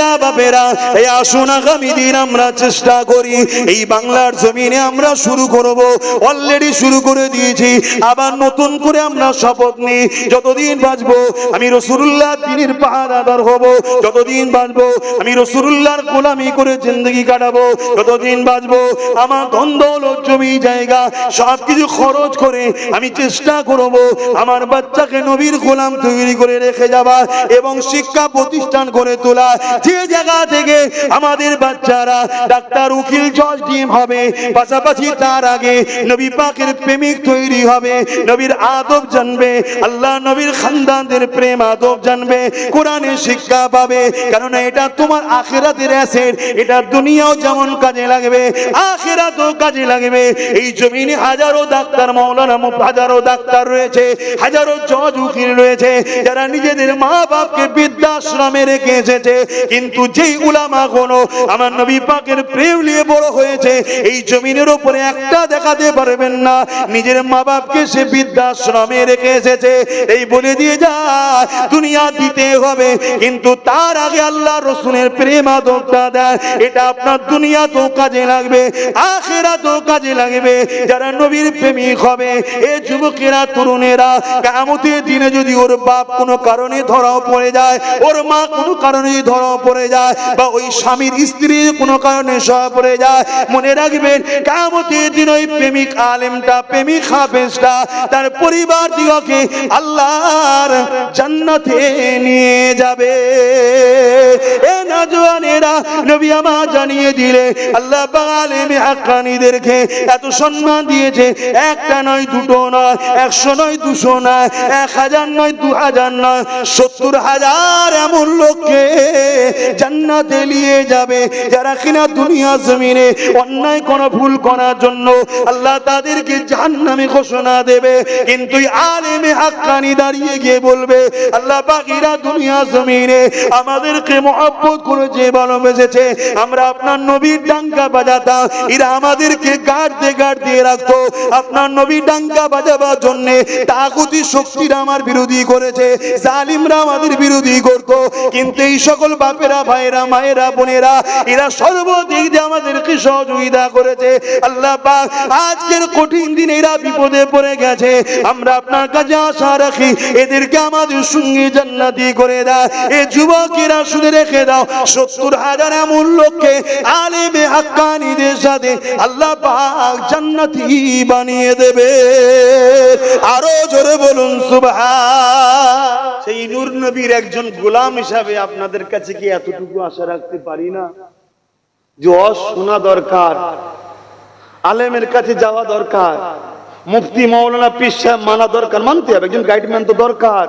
মায়েরা বাপেরা, এই আসুন আগামী দিন আমরা চেষ্টা করি এই বাংলার জমিনে আমরা শুরু করব, অলরেডি শুরু করে দিয়েছি, আবার নতুন করে আমরা শপথ নিই যতদিন বাঁচবো আমি রাসূলুল্লাহ দ্বীনের পাহারাদার হব, যতদিন বাঁচবো আমি রাসূলুল্লাহর গোলামি করে জিন্দেগি কাটাবো, যতদিন বাঁচবো আমার ধন দৌলত জমি জায়গা সবকিছু খরচ করে আমি চেষ্টা করব আমার বাচ্চাকে নবীর গোলাম তৈরি করে রেখে যাওয়া এবং শিক্ষা প্রতিষ্ঠান করে তোলা। যে জায়গা থেকে আমাদের বাচ্চারা ডাক্তার, উকিল, জজ, ডিএম হবে, পাশাপাশি তার আগে নবী পাকের প্রেমিক তৈরি হবে, নবীর আদব জানবে, আল্লাহ নবীর খানদানদের প্রেম আদব জানবে, কোরআনের শিক্ষা পাবে। কারণ এটা তোমার আখিরাতের অ্যাসেট, এটা দুনিয়াও যেমন কাজে লাগবে আখিরাতেও কাজে লাগবে। এই জমিনে হাজারো ডাক্তার, মাওলানা, হাজারো ডাক্তার রয়েছে, হাজারো জজ, উকিল রয়েছে যারা নিজেদের মা বাপকে বৃদ্ধাশ্রমে রেখে এসেছে, কিন্তু যেই উলামা গুলো আমার নবী পাকের প্রেম নিয়ে বড় হয়েছে এই জমিনের উপরে একটা দেখাতে পারবেন না নিজের মা বাপকে সে বৃদ্ধাশ্রমে রেখে এসেছে। এই বলে দিয়ে যায় দুনিয়া দিতে হবে, কিন্তু তার আগে আল্লাহ রসুলের প্রেম আদবটা দেয়, এটা আপনার দুনিয়াতেও কাজে লাগবে আখিরাতেও কাজে লাগবে। যারা নবীর প্রেমিক হবে এই যুবকেরা, তরুণেরা, কিয়ামতের দিনে যদি ওর বাপ কোনো কারণে ধরাও পড়ে যায়, ওর মা কোনো কারণে ধরাও পড়ে যায়, বা ওই স্বামীর স্ত্রী কোনো কারণে সহ পড়ে যায়, মনে রাখবেন কিয়ামতের দিন ওই প্রেমিক আলেমটা, প্রেমিক হাফেজটা তার পরিবার দিগকে আল্লাহর জান্নাতে নিয়ে যাবে। এ নওজওয়ানেরা, নবী আমার জানিয়ে দিলে আল্লাহ পাক আলেমে হাক্কানীদেরকে এত সম্মান দিয়েছে, একটা নয়, দুটো নয়, 100 নয়, 200 নয়, 1000 নয়, 2000 নয়, 70,000 এমন লোককে জান্নাতে নিয়ে যাবে যারা কিনা দুনিয়া জমিনে অন্যায় কোনো ভুল করার জন্য আল্লাহ তাদেরকে জাহান্নামে ঘোষণা দেবে, কিন্তু আলেমে হাক্কানী দাঁড়িয়ে গিয়ে বলবে আল্লাহ পাক এরা দুনিয়া জমিনে আমাদেরকে মহব্বত করেছে, ভালোবেসেছে, আমরা আপনার নবীর ডাঙ্কা বাজাতাম, এরা আমাদেরকে গার্ড দিয়ে রাখতো, আপনার নবীর ডাঙ্কা বাজাবার জন্য তাগুতি শক্তিরা আমার বিরোধী করেছে, জালিমরা আমাদের বিরোধী করতো, কিন্তু এই সকল বাপেরা, ভাইরা, মায়েরা, বোনেরা এরা সর্বদিক দিয়ে আমাদেরকে সহযোগিতা করেছে। আল্লাহ পাক আজকের কঠিন দিনে এরা বিপদে পড়ে গেছে, আমরা আপনার কাছে আশা রাখি এদেরকে আমাদের সঙ্গে জান্নাতি করে দাও। এ যুবকেরা শুনে রেখে দাও 70,000 এমন লোককে আলেমে হাক্কানীদের সাথে আল্লাহ পাক জান্নাতি বানিয়ে দেবে। আরো জোরে বলুন সুবহান। সেই নূর নবীর একজন গোলাম হিসাবে আপনাদের কাছে কি এতটুকু আশা রাখতে পারি না যে শোনা দরকার, আলেমের কাছে যাওয়া দরকার, মুফতি মাওলানা পীর সাহেব মানা দরকার, মানতে হবে, একজন গাইডম্যান তো দরকার,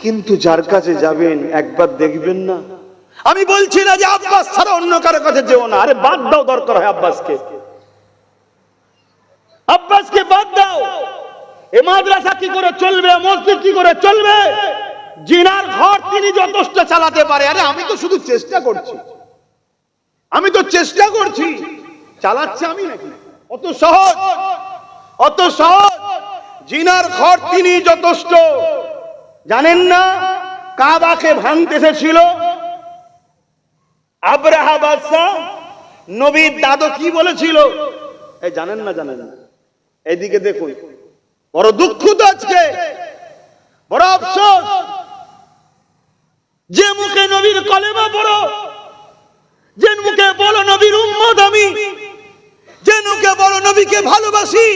কিন্তু যার কাছে যাবেন একবার দেখবেন না। আমি বলছি না যে আব্বাস ছাড়া অন্য কারো কাছে যেও না, আরে বাদ দাও, দরকার হয় আব্বাসকে, আব্বাসকে বাদ দাও। এ মাদ্রাসা কি করে চলবে, মসজিদ কি করে চলবে, জিনার ঘর তিনি যথেষ্ট চালাতে পারে। আরে আমি তো শুধু চেষ্টা করছি, আমি তো চেষ্টা করছি, চালাচ্ছি আমি নাকি? অত সহজ, অত সহজ। জিনার ঘর তিনি যথেষ্ট। জানেন না কাবাকে ভাঙতে এসেছিল আব্রাহা বাদশা, নবীর দাদু কি বলেছিল? এই জানেন না? জানেন না? এইদিকে দেখুন, বড় দুঃখ তো আজকে, বড় আফসোস, যে মুখে নবীর কলেমা পড়ো, যে মুখে বলো নবীর উম্মত আমি, যে মুখে বলো নবীকে ভালোবাসি,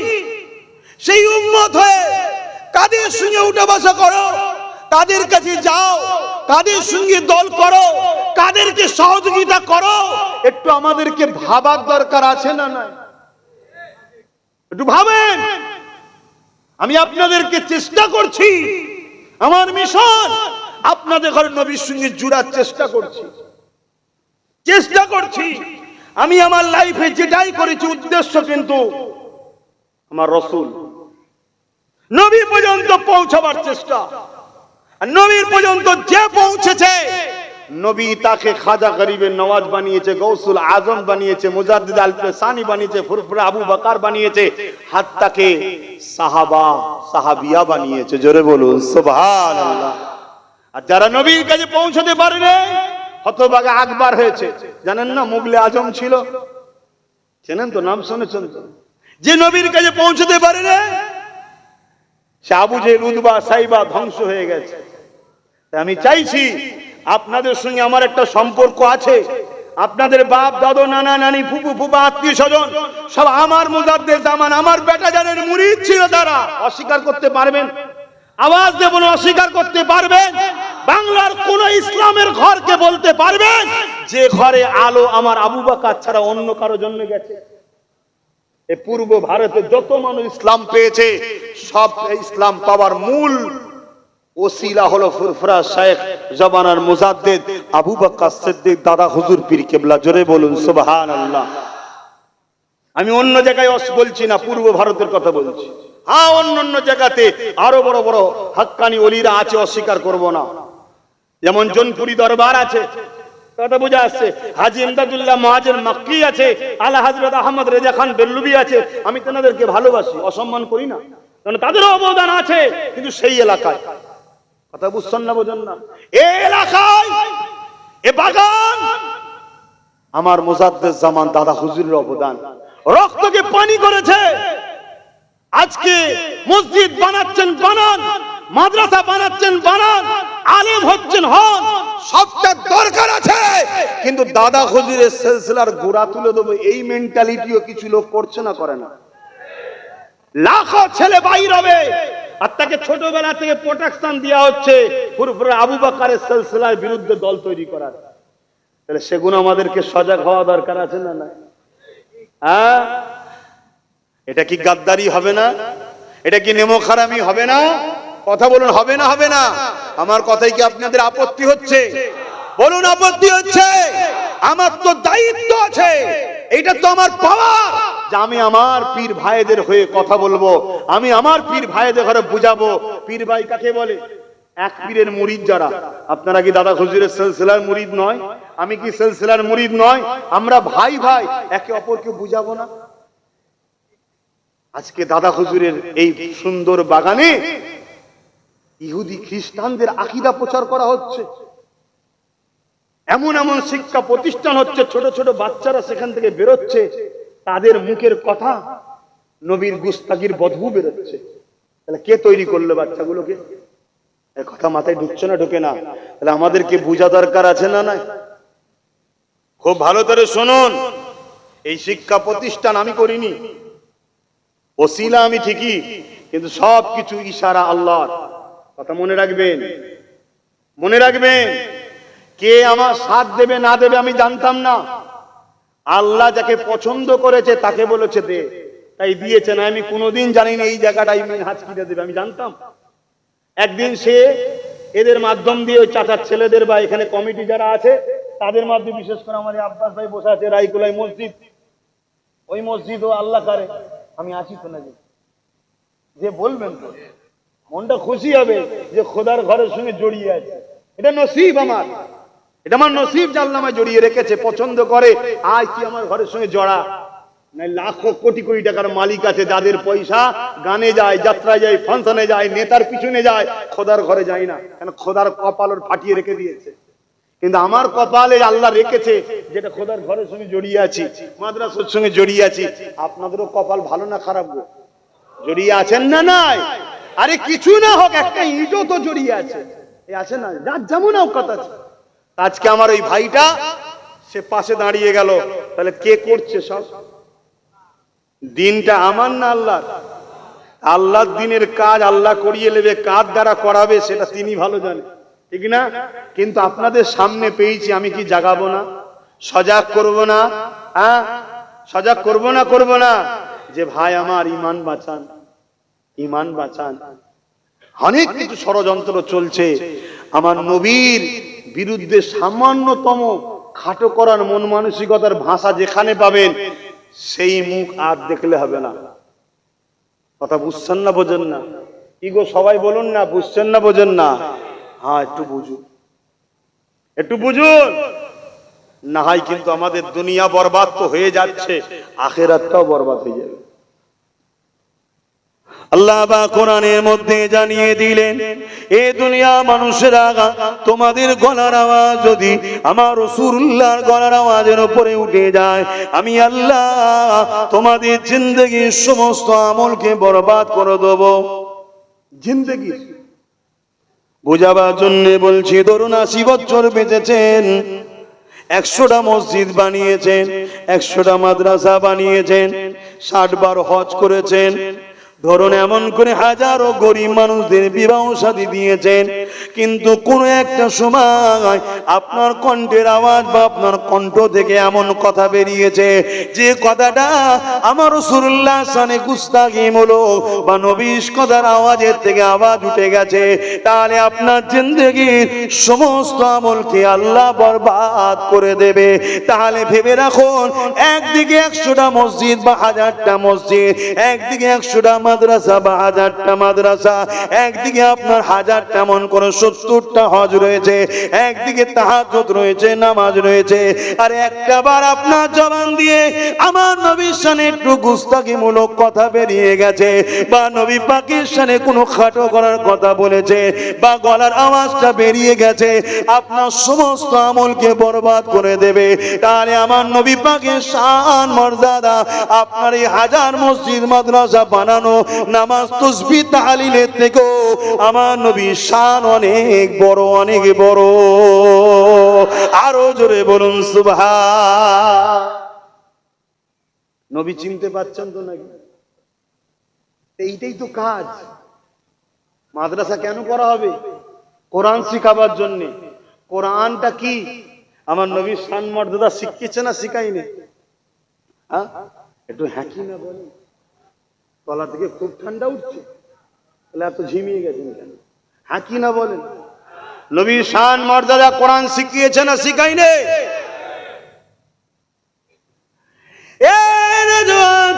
সেই উম্মত হয়ে কাদের সঙ্গে উঠা বসা করো, কাদের কাছে যাও, কাদের সঙ্গে দল করো, কাদেরকে সহযোগিতা করো, একটু আমাদেরকে ভাবার দরকার আছে না? না, একটু ভাবেন। আমি আপনাদেরকে চেষ্টা করছি, আমার মিশন আপনাদের ঘরে নবীর সঙ্গে জুড়ার চেষ্টা করছি, চেষ্টা করছি। আমি আমার লাইফে যেটাই করেছি উদ্দেশ্য কিন্তু আমার রাসূল নবী পর্যন্ত পৌঁছাবার চেষ্টা। আর নবীর পর্যন্ত যে পৌঁছেছে, নবী তাকে খাজা গরিবের নওয়াজ বানিয়েছে, গৌসুল আজম বানিয়েছে, মুজাদ্দিদ আল-ফসানি বানিয়েছে, ফুরফুরা আবু বকর বানিয়েছে, হাত্তাকে সাহাবা সাহাবিয়া বানিয়েছে। জোরে বলুন সুবহানাল্লাহ। আর যারা নবীর কাছে পৌঁছাতে পারেনি হতভাগা আকবর হয়েছে, জানেন না? মুগলে আজম ছিল, চেনেন তো, নাম শুনেছেন তো? যে নবীর কাছে পৌঁছতে পারে না, সে আবু জেহেল, উতবা, সাইবা ধ্বংস হয়ে গেছে। তাই আমি চাইছি আপনাদের সঙ্গে আমার একটা সম্পর্ক আছে। আপনাদের বাপ, দাদু, নানা, নানি, ফুপু, ফুপা, আত্মীয় স্বজন সব আমার মুজাদ্দেদ জামান, আমার বেটা জানের মুরিদ ছিল। তারা অস্বীকার করতে পারবেন? আওয়াজ দেব না, অস্বীকার করতে পারবেন? বাংলার কোন ইসলামের ঘরকে বলতে পারবেন যে ঘরে আলো আমার আবু বকর ছাড়া অন্য কারো জন্য গেছে? এই পূর্ব ভারতে যত মানুষ ইসলাম পেয়েছে, সব ইসলাম পাওয়ার মূল ওসিলা হলো ফুরফুরা শেখ জবানার মুজাদ্দেদ আবু বকর সিদ্দিক দাদা হুজুর পীর কেবলা। জোরে বলুন সুবহানাল্লাহ। আমি অন্য জায়গায় বলছি না, পূর্ব ভারতের কথা বলছি। হ্যাঁ, অন্য জায়গাতে আরো বড় বড় হাক্কানি ওলিরা আছে, অস্বীকার করব না। যেমন জোনপুরি দরবার আছে, কথা বুঝা আসছে। হাজী ইমদাদুল্লাহ মুহাজির মক্কি আছে, আলা হযরত আহমদ রেজা খান বেল্লুবি আছে। আমি তেনাদেরকে ভালোবাসি, অসম্মান করি না, কারণ তাদেরও অবদান আছে। কিন্তু সেই এলাকায়, কথা বুঝছেন না, বোঝেন না, এই এলাকায়, এ বাগান আমার মুজাদ্দেদ জামান দাদা হুজুরের অবদান। রক্তকে পানি করেছে। আজকে মসজিদ বানাচ্ছেন, বানান, মাদ্রাসা বানাচ্ছেন, বানান, আলেম হচ্ছেন, হন, সবটা দরকার আছে। কিন্তু দাদা হুজুরের সিলসিলার গোড়া তুলে দেবো, এই মেন্টালিটিও কিছু লোক করছে না, করে না। লাখো ছেলে বাইর হবে, আর তাকে ছোটবেলা থেকে প্রোটেকশন দেওয়া হচ্ছে ফুরফুরা আবু বকরের সিলসিলার বিরুদ্ধে দল তৈরি করার। তাহলে সেগুলো আমাদেরকে সজাগ হওয়া দরকার আছে না? না, হ্যাঁ? এটা কি গাদ্দারি হবে না? এটা কি নেমোখারামি হবে না? কথা বলুন, হবে না? হবে না? আমার কথাই কি আপনাদের আপত্তি হচ্ছে? বলুন, আপত্তি হচ্ছে? আমার তো দায়িত্ব আছে, এটা তো আমার পাওয়ার যে আমি আমার পীর ভাইদের হয়ে কথা বলবো, আমি আমার পীর ভাইদের ঘরে বুঝাবো। পীর ভাই কাকে বলে? এক পীরের মুরিদ যারা। আপনারা কি দাদা হুজুরের সিলসিলার মুরিদ নয়? আমি কি সিলসিলার মুরিদ নয়? আমরা ভাই ভাই, একে অপরকে বুঝাবো না? আজকে দাদা হুজুরের এই সুন্দর বাগানে ইহুদি খ্রিস্টানদের আকীদা প্রচার করা হচ্ছে। এমন এমন শিক্ষা প্রতিষ্ঠান হচ্ছে, ছোট ছোট বাচ্চারা সেখান থেকে বেরোচ্ছে, তাদের মুখের কথা নবীর গুস্তাগির বদবু বেরোচ্ছে। তাহলে কে তৈরি করলো বাচ্চাগুলোকে? এই কথা মাথায় ঢুকছে না, ঢুকে না? তাহলে আমাদেরকে বোঝা দরকার আছে না? নাই? খুব ভালো করে শুনুন, এই শিক্ষা প্রতিষ্ঠান আমি করিনি, ওসিলা আমি ঠিকই, কিন্তু সবকিছু ইশারা আল্লাহর। কথা মনে রাখবেন, মনে রাখবেন। কে আমার সাথ দেবে না দেবে আমি জানতাম না। আল্লাহ যাকে পছন্দ করেছে তাকে বলেছে দে, তাই দিয়েছে। না, আমি কোনোদিন জানিনি এই জায়গাটাই মিনহাজ কিনে দেবে, আমি জানতাম। একদিন সে এদের মাধ্যম দিয়ে, ওই চাচার ছেলেদের বা এখানে কমিটি যারা আছে তাদের মাধ্যমে, বিশেষ করে আমার আব্বাস ভাই বসে আছে রাইকুলাই মসজিদ, ওই মসজিদ ও আল্লাহ করে আমি আছি তো না, যে বলবেন তো মনটা খুশি হবে যে খোদার ঘরের সঙ্গে জড়িয়ে আছে। এটা নসিব আমার, এটা আমার নসিব যে আল্লাহ আমায় জড়িয়ে রেখেছে, পছন্দ করে। আজ কি আমার ঘরের সঙ্গে জড়া? না, লাখো কোটি কোটি টাকার মালিক আছে যাদের পয়সা গানে যায়, যাত্রায় যায়, ফাংশনে যায়, নেতার পিছনে যায়, খোদার ঘরে যায় না। কেন? খোদার কপাল ওর ফাটিয়ে রেখে দিয়েছে। কিন্তু আমার কপালে আল্লাহ রেখেছে যেটা খোদার ঘরের সঙ্গে জড়িয়ে আছি, মাদ্রাসার সঙ্গে জড়িয়ে আছি। আপনাদেরও কপাল ভালো না খারাপ গো? জড়িয়ে আছেন না? নাই? আরে কিছু না হোক, একটা ইটও তো জড়িয়ে আছে, এই আছে না? যার যেমন কথা আছে। আজকে আমার ওই ভাইটা সে পাশে দাঁড়িয়ে গেল, তাহলে কে করছে সব? দিনটা আমার না আল্লাহর? আল্লাহর দিনের কাজ আল্লাহ করিয়ে নেবে, কার দ্বারা করাবে সেটা তিনি ভালো জানেন, ঠিক না? কিন্তু আপনাদের সামনে পেয়েছি, আমি কি জাগাবো না? সজাগ করব না? হ্যাঁ, সজাগ করব না? করব না? যে ভাই আমার ঈমান বাঁচান, ঈমান বাঁচান। অনেক কিছু ষড়যন্ত্র চলছে, আমার নবীর বিরুদ্ধে সামান্যতম খাটো করার মন মানসিকতার ভাষা যেখানে পাবেন, সেই মুখ আর দেখলে হবে না। কথা বুঝছেন না, বোঝেন না? কি গো সবাই বলুন না, বুঝছেন না, বোঝেন না? হ্যাঁ, একটু বুঝুন, একটু বুঝুন। না হয় কিন্তু আমাদের দুনিয়া বরবাদ তো হয়ে যাচ্ছে, আখিরাতটাও বরবাদ হয়ে যাবে। আল্লাহ বা কোরআনের মধ্যে জানিয়ে দিলেন, এ দুনিয়া মানুষেরা, তোমাদের গলার আওয়াজ যদি আমার রাসূলুল্লাহর গলার আওয়াজের উপরে উঠে যায়, আমি আল্লাহ তোমাদের জিন্দেগির সমস্ত আমলকে বরবাদ করে দেব। জিন্দেগি বোঝাবার জন্য বলছি, ধরুন 80 বছর বেঁচেছেন, 100টা মসজিদ বানিয়েছেন, 100টা মাদ্রাসা বানিয়েছেন, 60 বার হজ করেছেন, ধরুন এমন করে হাজারো গরিব মানুষদের বিবাহ শাদী দিয়েছেন, কিন্তু কোন একটা সময় আপনার কণ্ঠের আওয়াজ বা আপনার কণ্ঠ থেকে এমন কথা বেরিয়েছে যে কথাটা আমার রাসূলুল্লাহ শানে গুস্তাখি হলো বা নবীর কথার আওয়াজের থেকে আওয়াজ উঠে গেছে, তাহলে আপনার জিন্দেগির সমস্ত আমলকে আল্লাহ বরবাদ করে দেবে। তাহলে ভেবে রাখুন, একদিকে 100টা মসজিদ বা 1000টা মসজিদ, একদিকে 100টা মাদ্রাসা বা 1000টা মাদ্রাসা, একদিকে আপনার 1000টা মন করে 70টা হজ রয়েছে, একদিকে তাহাজ্জুদ রয়েছে, নামাজ রয়েছে, আর একটা বার আপনার জবান দিয়ে আমার নবীর শানে একটু গুস্তাখিমূলক কথা বেরিয়ে গেছে বা নবী পাকের শানে কোনো খাটো করার কথা বলেছে বা গলার আওয়াজটা বেরিয়ে গেছে, আপনার সমস্ত আমলকে বরবাদ করে দেবে। তাহলে আমার নবী পাকের শান মর্যাদা, আপনার এই 1000 মসজিদ মাদ্রাসা বানানো, নামাজ তাসবিহ তাহলিলের থেকেও আমার নবীর শান অনেক বড়, অনেক বড়। আরো জোরে বলুন সুবহান। নবী চিনতে পারছেন তো নাকি? এইটাই তো কাজ। মাদ্রাসা কেন করা হবে? কোরআন শিখাবার জন্য। কোরআনটা কি আমার নবীর শান মর্যাদা শিখিয়েছে না শিখাইনি? হ্যাঁ, একটু হ্যাঁকি না বলেন। তলা থেকে খুব ঠান্ডা উঠছে, তাহলে এত ঝিমিয়ে গেছেন কেন? হ্যাঁকি না বলেন। নবীর শান মর্যাদা কোরআন শিখিয়েছে না শিখাইনি?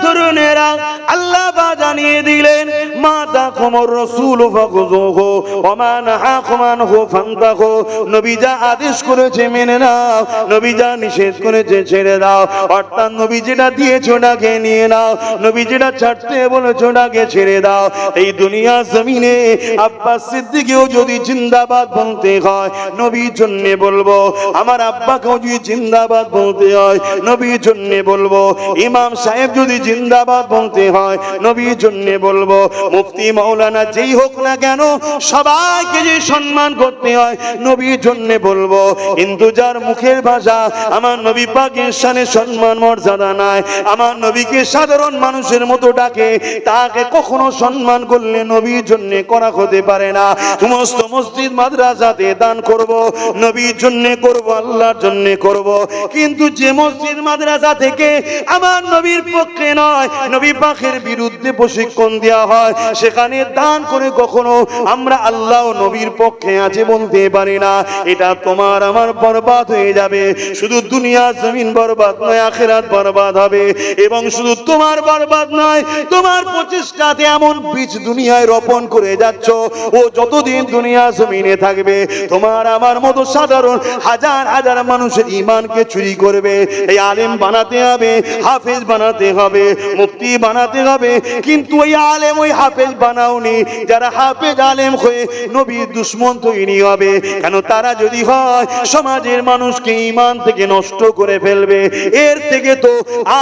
তরুণেরা, আল্লাহ বা জানিয়ে দিলেন, মাতা কুমুর রাসূল ফাখুযুহু ওয়া মা নাহাকুম আনহু ফান্তাহু। নবী যা আদেশ করেছে মেনে নাও, নবী যা নিষেধ করেছে ছেড়ে দাও। অর্থাৎ নবী যেটা দিয়েছে ওটাকে নিয়ে নাও, নবী যেটা ছাড়তে বলেছে ওটাকে ছেড়ে দাও। এই দুনিয়া জমিনে আব্বাস সিদ্দিকীও যদি জিন্দাবাদ বলতে হয় নবীর জন্য বলবো, আমার আব্বাকেও যদি জিন্দাবাদ বলতে হয় নবীর জন্য বলবো, ইমাম সাহেব যদি জিন্দাবাদ বলতে হয় নবীর জন্য বলবো, মুফতি মাওলানা যেই হোক না কেন সবাইকে যে সম্মান করতে হয় নবীর জন্য বলবো। কিন্তু যার মুখের ভাষা আমার নবী পাকের শানে সম্মান মর্যাদা নাই, আমার নবীকে সাধারণ মানুষের মতো ডাকে, তাকে কখনো সম্মান করলে নবীর জন্য করা হতে পারে না। সমস্ত মসজিদ মাদ্রাসাতে দান করব, নবীর জন্য করব, আল্লাহর জন্য করব, কিন্তু যে মসজিদ মাদ্রাসা থেকে আমার নবীর পক্ষে নয়, নবী পাকের বিরুদ্ধে প্রশিক্ষণ দেওয়া হয়, সেখানে দান করে কখনো আমরা আল্লাহ ও নবীর পক্ষে আছে বলতে পারি না। এটা তোমার আমার বরবাদ হয়ে যাবে। শুধু দুনিয়া জমিন বরবাদ নয়, আখিরাত বরবাদ হবে। এবং শুধু তোমার বরবাদ নয়, তোমার প্রচেষ্টাতে এমন বীজ দুনিয়ায় রোপণ করে যাচ্ছ, ও যতদিন দুনিয়া জমিনে থাকবে তোমার আমার মতো সাধারণ হাজার হাজার মানুষের ঈমানকে চুরি করবে। এই আলেম বানাতে হবে, হাফেজ বানাতে হবে, মুফতি বানাতে হবে, কিন্তু ওই আলেম ওই হাফেজ বানাওনি যারা হাফেজ আলেম হয়ে নবীর দুশমন তৈরি হবে। কেন? তারা যদি হয় সমাজের মানুষকে ঈমান থেকে নষ্ট করে ফেলবে। এর থেকে তো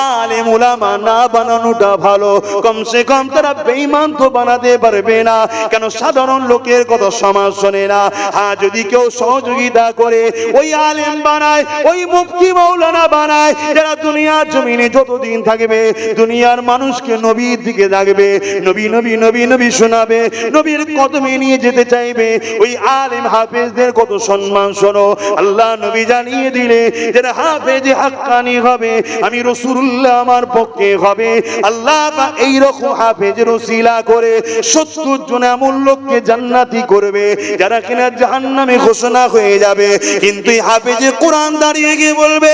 আলেম উলামা না বানানোটা ভালো। কমসে কম তারা বেঈমান তো বানাতে পারবে না। কেন? সাধারণ লোকের কথা সমাজ শোনে না। হ্যাঁ, যদি কেউ সহযোগিতা করে ওই আলেম বানায়, ওই মুফতি মাওলানা বানায়, যারা দুনিয়ার জমিনে যতদিন থাকবে দুনিয়ার মানুষকে নবীর দিকে ডাকবে, নবী নবী নবী নবী শোনাবে, নবীর কদমে নিয়ে যেতে চাইবে, ওই আলেম হাফেজদের কত সম্মান শোনো। আল্লাহ নবী জানিয়ে দিলে যারা হাফেজ হাক্কানি হবে, আমি রাসূলুল্লাহ আমার পক্ষে হবে। আল্লাহ বা এই রকম হাফেজের ওসিলা করে 70 জন এমন লোককে জান্নাতি করবে যারা কিনা জাহান্নামে ঘোষণা হয়ে যাবে। কিন্তু এই হাফেজে কোরআন দাঁড়িয়ে গিয়ে বলবে,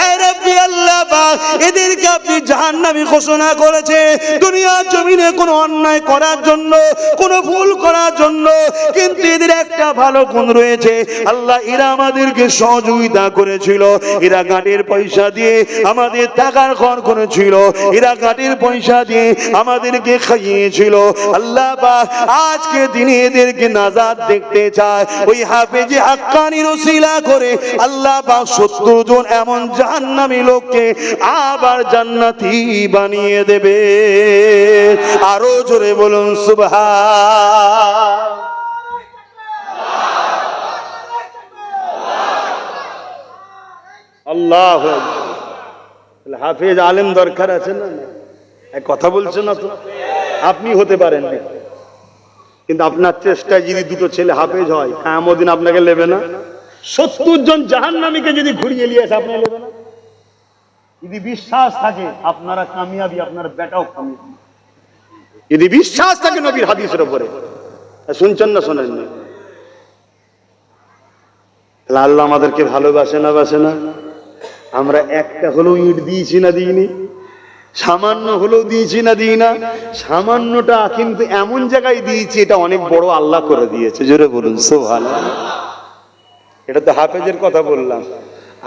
এ রব্বি আল্লাহ পাক, এদেরকে আপনি জাহান্নামে ঘোষণা করেছে দুনিয়ার জমিনে কোনো অন্যায় করার জন্য, কোনো ভুল করার জন্য, কিন্তু এদের একটা ভালো গুণ রয়েছে। আল্লাহ এরা আমাদেরকে সহযোগিতা করেছিল, এরা গাঁটের পয়সা দিয়ে আমাদের টাকার ঘর করেছিল, এরা গাঁটের পয়সা দিয়ে আমাদেরকে খাইয়েছিল। আল্লাহ পাক আজকে দিনে এদেরকে নাজাত দেখতে চায়। ওই হাফেজে হাক্কানির ওসিলা করে আল্লাহ পাক 70 জন এমন জাহান্নামী লোককে আবার জান্নাতি বানিয়ে দেবে। আরো জোরে বলুন সুবহান। আল্লাহু আকবার। হাফেজ আলেম দরকার আছে না? এক কথা বলছেন না তো, আপনি হতে পারেন না, কিন্তু আপনার চেষ্টায় যদি দুটো ছেলে হাফেজ হয়, কিয়ামত দিন আপনাকে নেবে না? 70 জন জাহান্নামীকে যদি ঘুরিয়ে নিয়ে আসে, আপনি নেবে না? যদি বিশ্বাস থাকে আপনারা কামিয়াবি, আপনার বেটাও কামিয়াবি, যদি বিশ্বাস থাকে নবীর হাদিসের উপরে। শুনছেন না শোনেন না? আল্লাহ আমাদেরকে ভালোবাসে না বাসে না? আমরা একটা হলেও ইট দিয়েছি না দিইনি? সামান্য হলেও দিয়েছি না দিই না? সামান্যটা কিন্তু এমন জায়গায় দিয়েছি, এটা অনেক বড় আল্লাহ করে দিয়েছে। জোরে বলুন সুবহানাল্লাহ। এটা তো হাফেজের কথা বললাম,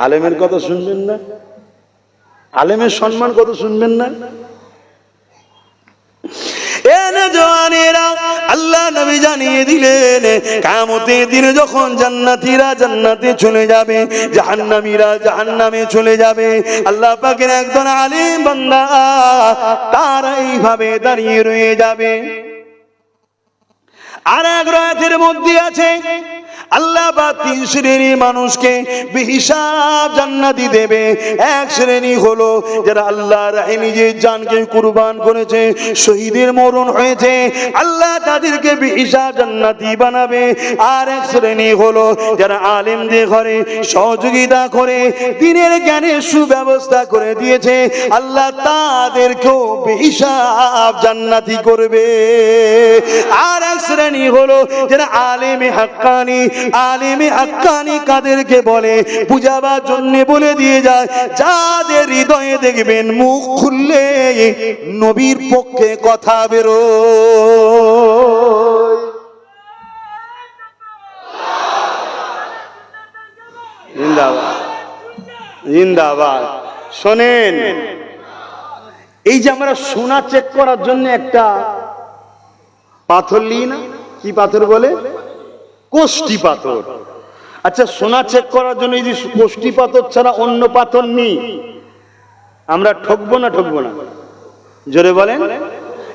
আলেমের কথা শুনবেন না? আলেমের সম্মান কত শুনবেন না? আল্লাহ নবী জানিয়ে দিলেন কিয়ামতের দিনে যখন জান্নাতীরা জান্নাতে চলে যাবে, জাহান্নামীরা জাহান্নামে চলে যাবে, আল্লাহ পাকের একজন আলিম বান্দা তারা এইভাবে দাঁড়িয়ে রয়ে যাবে। আর এক রাতের মধ্যে আছে আল্লাহ বা 3 শ্রেণীর মানুষকে বেহিসাব জান্নাতি দেবে। এক শ্রেণী হলো যারা আল্লাহর রাহে নিজের জানকে কুরবান করেছে, শহীদের মরণ হয়েছে, আল্লাহ তাদেরকে বেহিসাব জান্নাতি বানাবে। আর এক শ্রেণী হলো যারা আলেমদের ঘরে সহযোগিতা করে দ্বীনের জ্ঞানের সুব্যবস্থা করে দিয়েছে, আল্লাহ তাদেরকেও বেহিসাব জান্নাতি করবে। আর এক শ্রেণী হলো যারা আলেমে হাক্কানি। আলেমে হাক্কানি কাদেরকে বলে বুঝাবার জন্য বলে দিয়ে যায়, যাদের হৃদয়ে দেখবেন মুখ খুললে নবীর পক্ষে কথা বেরো। জিন্দাবাদ জিন্দাবাদ। শোনেন, এই যে আমরা সোনা চেক করার জন্য একটা পাথর নিই না, কি পাথর বলে? কোষ্টি পাথর। আচ্ছা, সোনা চেক করার জন্য এই যে কোষ্টি পাথর ছাড়া অন্য পাথর নেই, আমরা ঠকবো না ঠকবো না? জোরে বলেন।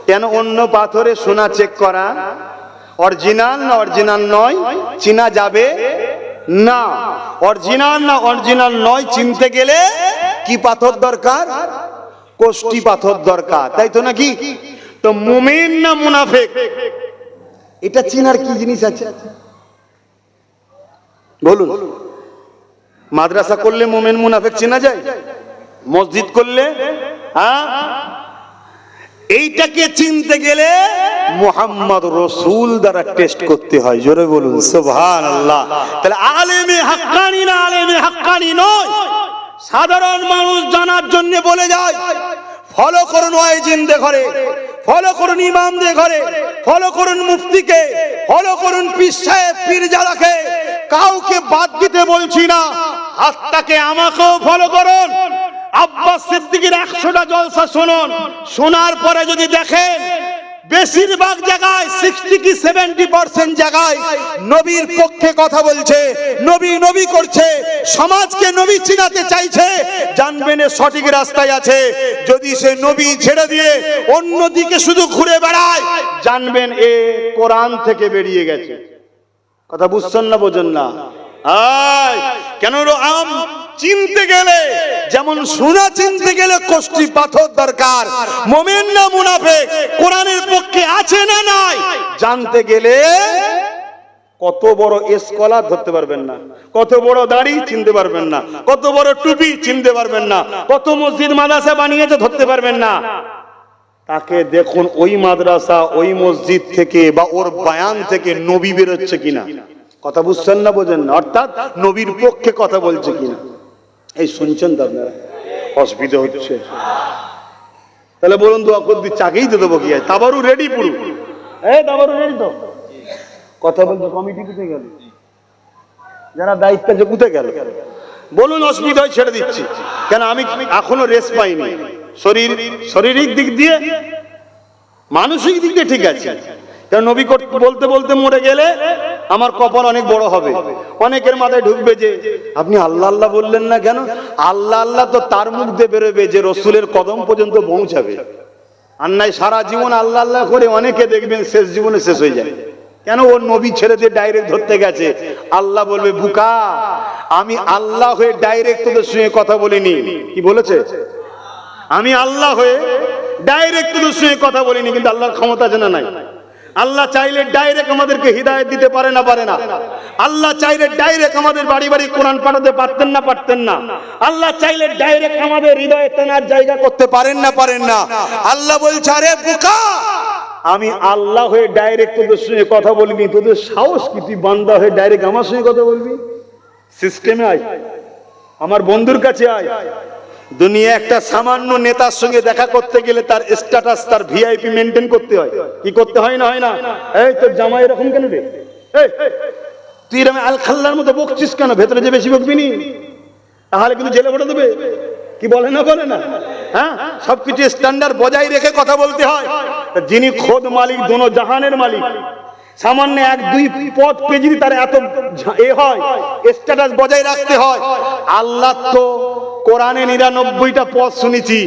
কেন? অন্য পাথরে সোনা চেক করা অরিজিনাল না অরিজিনাল নয় চিনা যাবে না। অরিজিনাল না অরিজিনাল নয় চিনতে গেলে কি পাথর দরকার? কোষ্টি পাথর দরকার, তাই তো নাকি? তো মুমিন না মুনাফিক, এটা চিনার কি জিনিস আছে বলুন? মাদ্রাসা করলে মুমিন মুনাফিক চেনা যায়? মসজিদ করলে? হ্যাঁ, এইটাকে চিনতে গেলে মুহাম্মদ রাসূল দ্বারা টেস্ট করতে হয়। জোরে বলুন সুবহানাল্লাহ। তাহলে আলেমে হাক্কানি না আলেমে হাক্কানি নয়, সাধারণ মানুষ জানার জন্য বলে যায় ফলো করুন ওয়াইজিনদের ঘরে, ফলো করুন ইমামদের ঘরে, ফলো করুন মুফতিকে, ফলো করুন পীর সাহেব পীরজাদাকে। কাউকে বাদ দিতে বলছি না, হাতটাকে আমাকেও ফলো করুন। আব্বাস সিদ্দিকীর 100টা জলসা শুনুন, শোনার পরে যদি দেখেন বেশিরভাগ জায়গায় 60 কি 70% জায়গায় নবীর পক্ষে কথা বলছে, নবী নবী করছে, সমাজকে নবী চিনাতে চাইছে, জানবেন এ সঠিক রাস্তায় আছে। যদি সে নবী ছেড়ে দিয়ে অন্যদিকে শুধু ঘুরে বেড়ায়, জানবেন এ কোরআন থেকে বেরিয়ে গেছে। কথা বুঝছেন না বোঝেন না? কেন? আম চিনতে গেলে যেমন সোনা চিনতে গেলে কোষ্টি পাথর দরকার, মুমিন না মুনাফিক কোরআনের পক্ষে আছে না নাই জানতে গেলে কত বড় স্কলার ধরতে পারবেন না, কত বড় দাড়ি চিনতে পারবেন না, কত বড় টুপি চিনতে পারবেন না, কত মসজিদ মাদ্রাসা বানিয়েছে ধরতে পারবেন না। তাকে দেখুন ওই মাদ্রাসা ওই মসজিদ থেকে বা ওর বয়ান থেকে নবী বেরোচ্ছে কিনা। কথা বুঝছেন না বোঝেন না? অর্থাৎ নবীর পক্ষে কথা বলছে কিনা। এই শুনছেন তো আপনারা? অসুবিধা হচ্ছে। তাহলে বলুন দোয়া করে দিচ্ছি, চাকেই তো দেবো কি আছে, তাবারু রেডি পুরো, এই তাবারু রেডি তো। কথা বলতে কমিটি কোথায় গেল, যারা দায়িত্ব আছে কোথায় গেল বলুন, অসুবিধা হয় ছেড়ে দিচ্ছি। কেন আমি এখনো রেস্ট পাইনি, শারীরিক দিক দিয়ে মানসিক দিক দিয়ে ঠিক আছে। কারণ নবী বলতে বলতে মরে গেলে আমার কপাল অনেক বড় হবে। অনেকের মাথায় ঢুকবে যে আপনি আল্লাহ আল্লাহ বললেন না কেন? আল্লাহ আল্লাহ তো তার মুখ দিয়ে বেরোবে যে রসুলের কদম পর্যন্ত পৌঁছাবে। আর নাই সারা জীবন আল্লাহ আল্লাহ করে অনেকে দেখবেন শেষ জীবনে শেষ হয়ে যায়। কেন? ওর নবী ছেড়ে দিয়ে ডাইরেক্ট ধরতে গেছে। আল্লাহ বলবে বুকা, আমি আল্লাহ হয়ে ডাইরেক্ট তোদের সঙ্গে কথা বলিনি। কি বলেছে? আমি আল্লাহ হয়ে ডাইরেক্ট তোদের সঙ্গে কথা বলিনি। কিন্তু আল্লাহর ক্ষমতা আছে না নাই? আল্লাহ চাইলে ডাইরেক্ট আমাদেরকে হিদায়াত দিতে পারে না? পারে না? আল্লাহ চাইলে ডাইরেক্ট আমাদের বাড়ি বাড়ি কোরআন পাঠাতে পারতেন না? পারতেন না? আল্লাহ চাইলে ডাইরেক্ট আমাদের হৃদয়ে তেনার জায়গা করতে পারেন না? পারেন না? আল্লাহ বলছে আরে বোকা, আমি আল্লাহ হয়ে ডাইরেক্ট তোদের সঙ্গে কথা বলবি, তোদের সাহস কি তুই বান্দা হয়ে ডাইরেক্ট আমার সঙ্গে কথা বলবি? সিস্টেমে আয়, আমার বন্ধুর কাছে আয়। দুনিয়া একটা সামান্য নেতার সঙ্গে দেখা করতে গেলে তার স্ট্যাটাস, তার ভিআইপি মেনটেন করতে হয়। কি করতে হয় না? হয় না? এই তোর জামাই এরকম কেন রে? তুই এরকম আল খাল্লার মতো বকছিস কেন? ভেতরে যে বেশি বকবি নি, তাহলে কিন্তু জেলে ভরে দেবে। কি বলে না? বলে না? হ্যাঁ, সবকিছু স্ট্যান্ডার্ড বজায় রেখে কথা বলতে হয়। যিনি খোদ মালিক, দোনো জাহানের মালিক, সামান্য এক দুই পদ পেয়ে যদি তার এত হয়, স্ট্যাটাস বজায় রাখতে হয়। আল্লাহ তো কোরআনে 99টা পদ শুনেছি,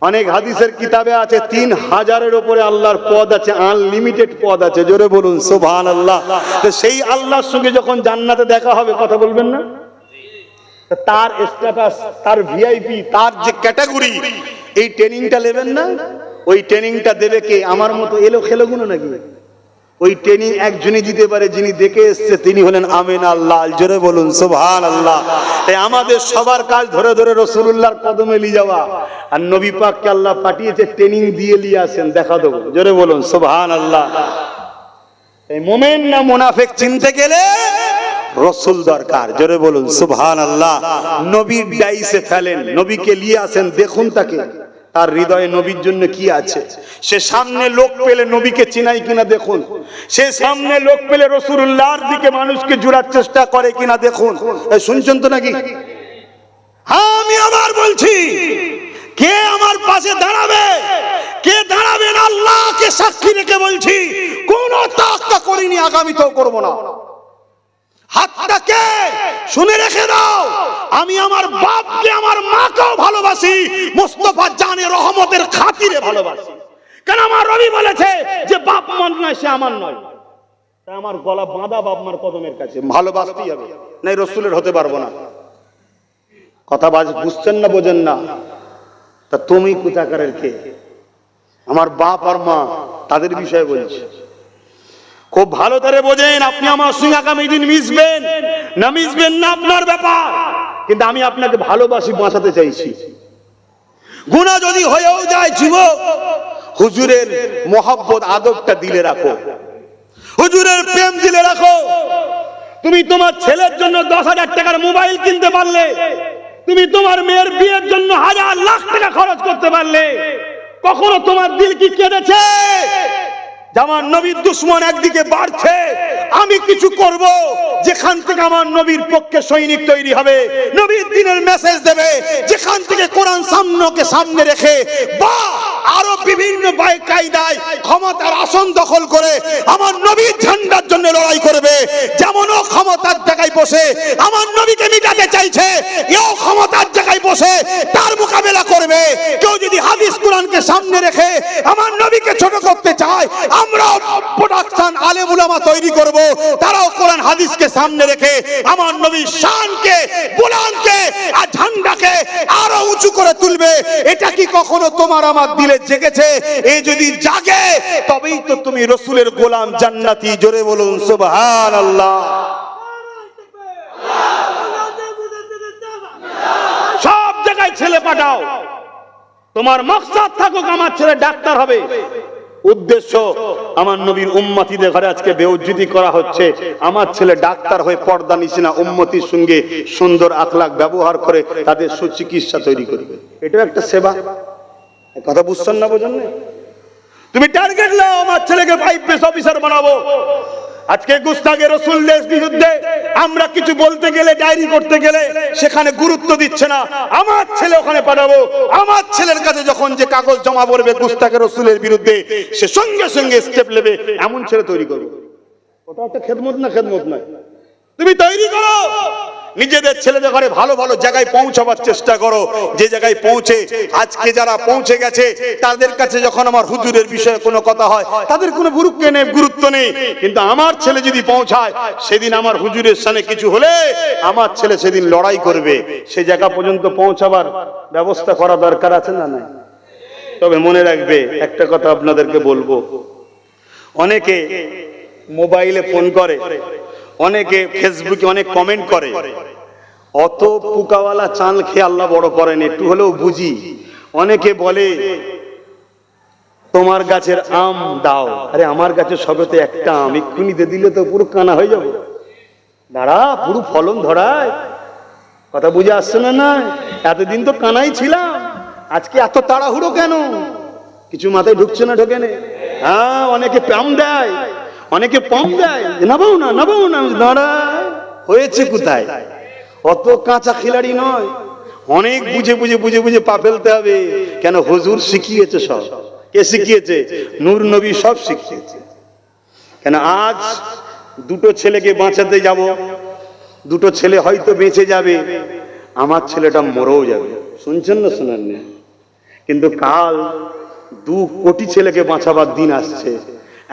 অনেক হাদিসের কিতাবে আছে 3000-এর উপরে আল্লাহর পদ আছে, আনলিমিটেড পদ আছে। জোরে বলুন সুবহানাল্লাহ। তো সেই আল্লাহর সঙ্গে যখন জান্নাতে দেখা হবে, কথা বলবেন না? তার স্ট্যাটাস, তার ভিআইপি, তার যে ক্যাটাগরি, এই ট্রেনিংটা নেবেন না? ওই ট্রেনিংটা দেবে কে? আমার মতো এলো খেলোগুলো নাকি? ওই ট্রেনিং একজনই দিতে পারে, যিনি দেখে এসছে, তিনি হলেন আমিন আল্লাহ। জোরে বলুন সুবহানাল্লাহ। তাই আমাদের সবার কাজ ধরে ধরে রাসূলুল্লাহর কদমে নিয়ে যাওয়া। আর নবী পাককে আল্লাহ পাঠিয়েছে ট্রেনিং দিয়ে নিয়ে আসেন, দেখা দেবো। জোরে বলুন সুবহানাল্লাহ। এই মুমিন না মুনাফিক চিনতে গেলে রাসূল দরকার। জোরে বলুন সুবহানাল্লাহ। নবীর ডাইসে ফেলেন, নবীকে নিয়ে আসেন, দেখুন তাকে, তার হৃদয়ে নবীর জন্য কি আছে। সে সামনে লোক পেলে নবীকে চিনাই কিনা দেখুন। সে সামনে লোক পেলে রাসূলুল্লাহর দিকে মানুষকে জোড়ার চেষ্টা করে কিনা দেখুন। শুনছেন তো নাকি? হ্যাঁ, আমি আবার বলছি, কে আমার পাশে দাঁড়াবে, কে দাঁড়াবেন, আল্লাহকে সাক্ষী রেখে বলছি, কোন তাক্কা করিনি, আগামীতেও করব না। হাতটাকে শুনে রেখে দাও, আমি আমার বাপকে, আমার মাকেও ভালোবাসি, মুস্তাফা জানে রহমতের খাতিরে ভালোবাসি। কেন? আমার রবি বলেছে যে বাপ মান নয়, সে আমার নয়। তাই আমার গলা বাঁধা বাপ মার কদমের কাছে, ভালোবাসতেই হবে, নাই রসুলের হতে পারবো না। কথা বুঝছেন না? বোঝেন না? তা তুমি কোথাকারের কে? আমার বাপ আর মা, তাদের বিষয়ে বলছি, খুব ভালো করে বোঝেন। আপনি আমার সঙ্গে আগামী দিন মিশবেন না মিশবেন না আপনার ব্যাপার, কিন্তু আমি আপনাকে ভালোবাসি, বাঁচাতে চাইছি। গুনাহ যদি হয়েও যায় যুবক, হুজুরের মহব্বত আদবটা দিলে রাখো, হুজুরের প্রেম দিলে রাখো। তুমি তোমার ছেলের জন্য 10,000 টাকার মোবাইল কিনতে পারলে, তুমি তোমার মেয়ের বিয়ের জন্য 1,000 লাখ টাকা খরচ করতে পারলে, কখনো তোমার দিল কি কেঁদেছে? আমার নবীর দুশ্মন একদিকে বাড়ছে, আমি কিছু করব যেখান থেকে আমার নবীর পক্ষে সৈনিক তৈরি হবে, নবীর দিনের মেসেজ দেবে, যেখান থেকে কোরআন সামনে রেখে বা আরো বিভিন্ন কায়দায় ক্ষমতার আসন দখল করে আমার নবীর ঝান্ডার জন্য লড়াই করবে। যেমন ও ক্ষমতার জায়গায় বসে আমার নবীকে মিটাতে চাইছে, এও ক্ষমতার জায়গায় বসে তার মোকাবেলা করবে। কেউ যদি হাদিস কোরআনকে সামনে রেখে আমার নবীকে ছোট করতে চায়, আমরাও প্রোডাকশন আলেম উলামা তৈরি করব, তারাও কোরআন হাদিসকে সামনে রেখে আমার নবীর শানকে, বুলন্দকে আর ঝান্ডাকে আরো উঁচু করে তুলবে। এটা কি কখনো তোমার আমার দিলে জেগেছে? এই যদি জাগে, তবেই তো তুমি রাসূলের গোলাম জান্নাতি। জোরে বলুন সুবহানাল্লাহ। সব জায়গায় ছেলে পাঠাও, তোমার মাকসাদ থাকুক আমার ছেলে ডাক্তার হবে, উদ্দেশ্য আমার নবীর উম্মতিদের ঘরে আজকে বেউজ্জতি করা হচ্ছে, আমার ছেলে ডাক্তার হয়ে পর্দা নিছে না, উম্মতির সঙ্গে সুন্দর আখলাক ব্যবহার করে তাদের সুচিকিৎসা তৈরি করবে। এটাও একটা সেবা। কথা বুঝছেন না, বোঝেন না? তুমি টার্গেট নাও, আমার ছেলেকে আইপিএস অফিসার বানাবো। আজকে গুস্তাখে রাসূলের বিরুদ্ধে আমরা কিছু বলতে গেলে, ডায়েরি করতে গেলে সেখানে গুরুত্ব দিচ্ছে না। আমার ছেলে ওখানে পাঠাবো, আমার ছেলের কাছে যখন যে কাগজ জমা পড়বে গুস্তাখে রাসূলের বিরুদ্ধে, সে সঙ্গে সঙ্গে স্টেপ নেবে, এমন ছেলে তৈরি করবো। ওটা একটা খেদমত না? খেদমত নয়। তুমি তৈরি করো, নিজেদের ছেলেদের ঘরে ভালো ভালো জায়গায় পৌঁছাবার চেষ্টা করো। যে জায়গায় পৌঁছে আজকে যারা পৌঁছে গেছে তাদের কাছে যখন আমার হুজুরের বিষয়ে কোনো কথা হয় তাদের কোনো গুরুত্ব নেই, কিন্তু আমার ছেলে যদি পৌঁছায়, সেদিন আমার হুজুরের সামনে কিছু হলে আমার ছেলে সেদিন লড়াই করবে। সে জায়গা পর্যন্ত পৌঁছাবার ব্যবস্থা করা দরকার আছে না নাই? তবে মনে রাখবে একটা কথা আপনাদেরকে বলবো, অনেকে মোবাইলে ফোন করে, অনেকে ফেসবুকে অনেক কমেন্ট করে। অত পুকাওয়ালা চাল খেয়ে আল্লাহ বড় করেন, একটু হলেও বুঝি। অনেকে বলে তোমার গাছের আম দাও। আরে আমার গাছে সবেতে একটা আম, এক্ষুনি দিয়ে দিলে তো পুরো কানা হয়ে যাবো। দাঁড়া, পুরো ফলন ধরায়। কথা বুঝে আসছে না? না, এতদিন তো কানাই ছিলাম, আজকে এত তাড়াহুড়ো কেন? কিছু মাথায় ঢুকছে না? ঢোকে না? হ্যাঁ, অনেকে পাম দেয়, অনেকে পম দেয়, নাবাও না নাবাও না। দাঁড়া, হয়েছে কোথায়? অত কাঁচা খিলাড়ি নয়, অনেক বুঝে বুঝে বুঝে বুঝে পা ফেলতে হবে। কেন? হুজুর শিখিয়েছে সব। কে শিখিয়েছে? নূর নবী সব শিখিয়েছে। কেন? আজ দুটো ছেলেকে বাঁচাতে যাব, দুটো ছেলে হয়তো বেঁচে যাবে, আমার ছেলেটা মরেও যাবে। শুনছেন না? শোনেন না? কিন্তু কাল 2 কোটি ছেলেকে বাঁচাবার দিন আসছে।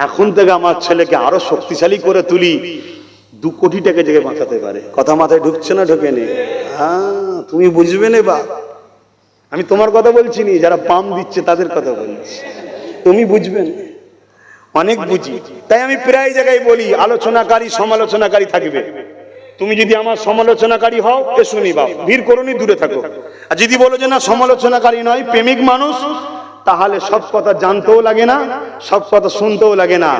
এখন থেকে আমার ছেলেকে আরো শক্তিশালী করে তুলি, 2 কোটি টাকা জেগে বাঁচাতে পারে। কথা মাথায় ঢুকছে না? ঢোকে নেই? হ্যাঁ, তুমি বুঝবে না বা? আমি তোমার কথা বলছি নি, যারা পাম দিচ্ছে তাদের কথা বলছি। তুমি বুঝবেন, অনেক বুঝি। তাই আমি প্রায় জায়গায় বলি, আলোচনাকারী সমালোচনাকারী থাকবে। তুমি যদি আমার সমালোচনাকারী হও, এ শুনি বা ভিড় করোনি, দূরে থাকো। আর যদি বলো যে না সমালোচনাকারী নয়, প্রেমিক মানুষ, তাহলে সব কথা জানতেও লাগে না, সব কথা শুনতেও লাগে না।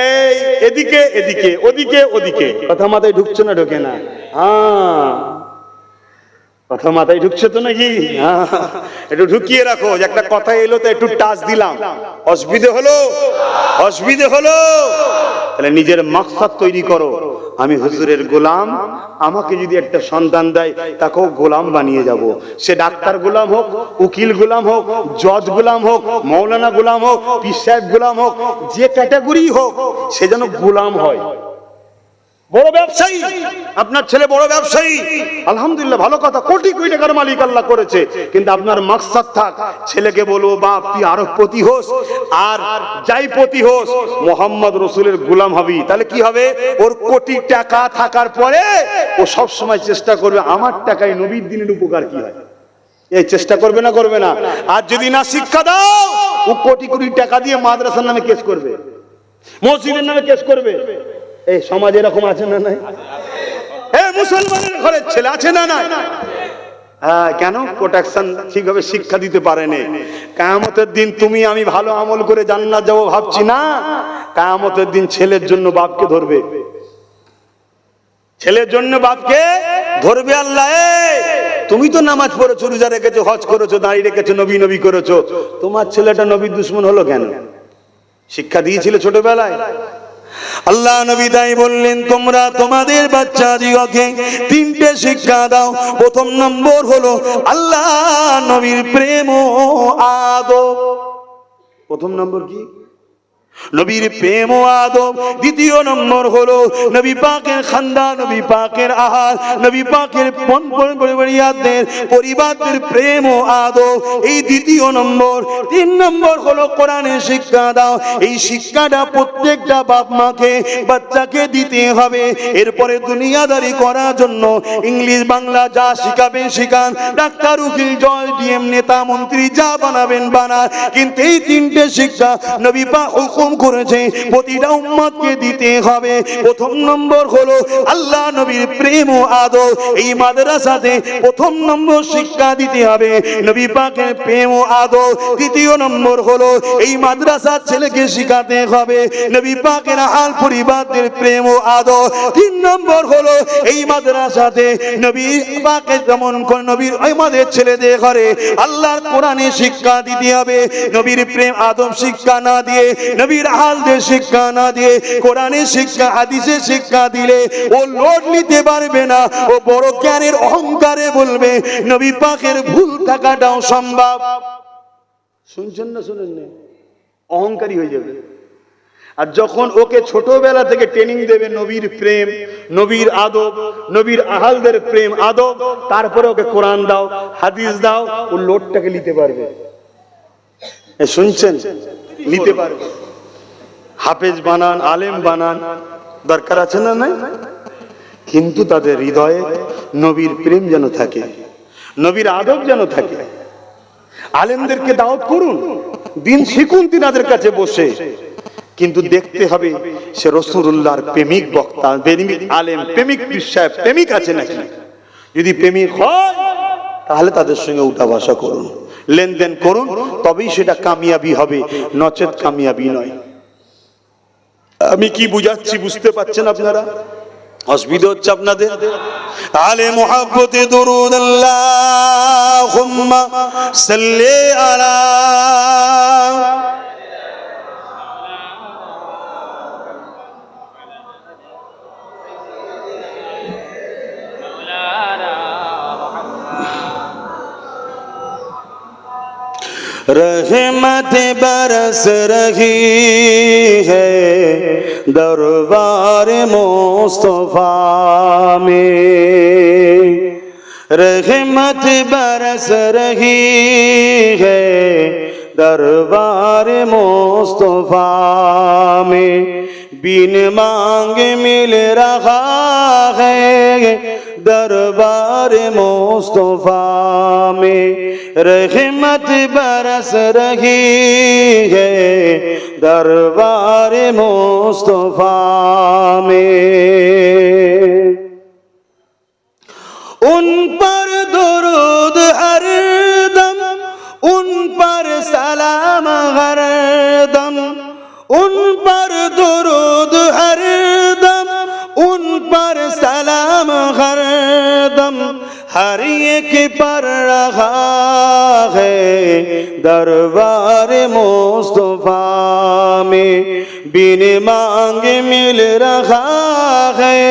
এই এদিকে এদিকে, ওদিকে ওদিকে। কথা মাথায় ঢুকছে না? ঢোকে না? হ্যাঁ, কথা মাথায় ঢুকছে তো নাকি? হ্যাঁ, একটু ঢুকিয়ে রাখো। যে একটা কথা এলো তো একটু টাচ দিলাম, অসুবিধে হলো? অসুবিধে হলো? তাহলে নিজের মাকসাদ তৈরি করো, আমি হুজুরের গোলাম। আমাকে যদি একটা সন্তান দেয়, তাকেও গোলাম বানিয়ে যাব। সে ডাক্তার গোলাম হোক, উকিল গোলাম হোক, জজ গোলাম হোক, মৌলানা গোলাম হোক, পীর সাহেব গোলাম হোক, যে ক্যাটাগরি হোক, সে যেন গোলাম হয়। বড় ব্যবসায়ী, আপনার ছেলে বড় ব্যবসায়ী, আলহামদুলিল্লাহ, ভালো কথা, কোটি কোটি টাকার মালিক আল্লাহ করেছে। কিন্তু আপনার মাকসাদ থাক, ছেলেকে বলবো বাপ তুই আরো পতি হোস, আর যাই পতি হোস মোহাম্মদ রসুলের গোলাম হবি। তাহলে কি হবে? ওর কোটি টাকা থাকার পরে ও সব সময় চেষ্টা করবে আমার টাকায় নবীর দিনের উপকার কি হয়, এই চেষ্টা করবে না? করবে না? আর যদি না শিক্ষা দাও, ও কোটি কোটি টাকা দিয়ে মাদ্রাসার নামে কেস করবে, মসজিদের নামে কেস করবে। এই সমাজ এরকম আছে না নাই? মুসলমানের ঘরের ছেলে আছে না নাই? হ্যাঁ, কেন? প্রোটেকশন ঠিকভাবে শিক্ষা দিতে পারেনি। কিয়ামতের দিন তুমি আমি ভালো আমল করে জান্নাত যাবো ভাবছি না, কিয়ামতের দিন ছেলের জন্য বাপকে ধরবে, ছেলের জন্য বাপকে ধরবে আল্লাহ। তুমি তো নামাজ পড়েছো, রোজা রেখেছো, হজ করেছো, দাঁড়িয়ে রেখেছো, নবী নবী করেছো, তোমার ছেলেটা নবীর দুশ্মন হলো কেন? শিক্ষা দিয়েছিলে ছোটবেলায়? আল্লাহ নবী তাই বললেন, তোমরা তোমাদের বাচ্চাদিগকে 3টে শিক্ষা দাও। প্রথম নম্বর হলো আল্লাহ নবীর প্রেম ও আদব। প্রথম নম্বর কি? নবীর প্রেম ও আদব। দ্বিতীয় নম্বর হলো নবী পাকের খানদান, নবী পাকের আহার, নবী পাকের পরিবারদের প্রেম ও আদব, এই দ্বিতীয় নম্বর। 3 নম্বর হলো কোরআনের শিক্ষা দাও। এই শিক্ষাটা প্রত্যেকটা বাপ মাকে বাচ্চাকে দিতে হবে। এরপরে দুনিয়াদারি করার জন্য ইংলিশ বাংলা যা শিখাবেন শিখান, ডাক্তার উকিল জজ ডিএম নেতা মন্ত্রী যা বানাবেন বানান, কিন্তু এই 3টে শিক্ষা নবী পাক হুকুম করেছে প্রতিটা উম্মতকে দিতে হবে। প্রথম নম্বর হলো আল্লাহ নবীর প্রেম ও আদর। এই মাদ্রাসাতে প্রথম নম্বর শিক্ষা দিতে হবে নবী পাকের প্রেম ও আদর। দ্বিতীয় নম্বর হলো এই মাদ্রাসার ছেলেকে শিখাতে হবে নবী পাকের আল পরিবারদের প্রেম ও আদর। তিন নম্বর হলো এই মাদ্রাসাতে নবী পাকে যেমন কোন নবীর আমাদের ছেলেদের ঘরে আল্লাহর কোরআনে শিক্ষা দিতে হবে। নবীর প্রেম আদব শিক্ষা না দিয়ে, নবীর আহালদের শিক্ষা না দিয়ে, কোরআনের শিক্ষা হাদিসের শিক্ষা দিলে ও লোড নিতে পারবে না। ও বড় জ্ঞানের অহংকারে বলবে নবী পাকের ভুল থাকাটাও সম্ভব। শুনছেন না? শুনেন না? অহংকারী হয়ে যাবে। আর যখন ওকে ছোটবেলা থেকে ট্রেনিং দেবে নবীর প্রেম, নবীর আদব, নবীর আহালদের প্রেম আদব, তারপরে ওকে কোরআন দাও, হাদিস দাও, ও লোডটাকে নিতে পারবে। শুনছেন? নিতে পারবে। হাফেজ বানান, আলেম বানান, দরকার আছে না? নাই? কিন্তু তাদের হৃদয়ে নবীর প্রেম যেন থাকে, নবীর আদব যেন থাকে। আলেমদেরকে দাওয়াত করুন, দিন শিখুন তিনাদের কাছে বসে, কিন্তু দেখতে হবে সে রাসূলুল্লাহর প্রেমিক বক্তা, প্রেমিক আলেম, প্রেমিক বিশ্বাস, প্রেমিক আছে নাকি। যদি প্রেমিক হয় তাহলে তাদের সঙ্গে উঠা বসা করুন, লেনদেন করুন, তবেই সেটা কামিয়াবি হবে, নচেত কামিয়াবি নয়। আমি কি বুঝাচ্ছি বুঝতে পারছেন আপনারা? অসুবিধা হচ্ছে আপনাদের? আলে মুহাব্বতে দুরুদ আল্লাহুম্মা সাল্লি আলা रहमत बरस रही है दरबार मुस्तफा में, रहमत बरस रही है दरबार मुस्तफा में, बिन मांग मिल रहा है दरबार मुस्तफा में, रहमत बरस रही है दरबार मुस्तफा में। उन पर दुरूद हर दम, उन पर सलाम हर दम, उन पर दुरूद हर दम, उन पर सलाम हर दम, हर एक पर रहा है दरबार मुस्तफा में, बिन मांग मिल रहा है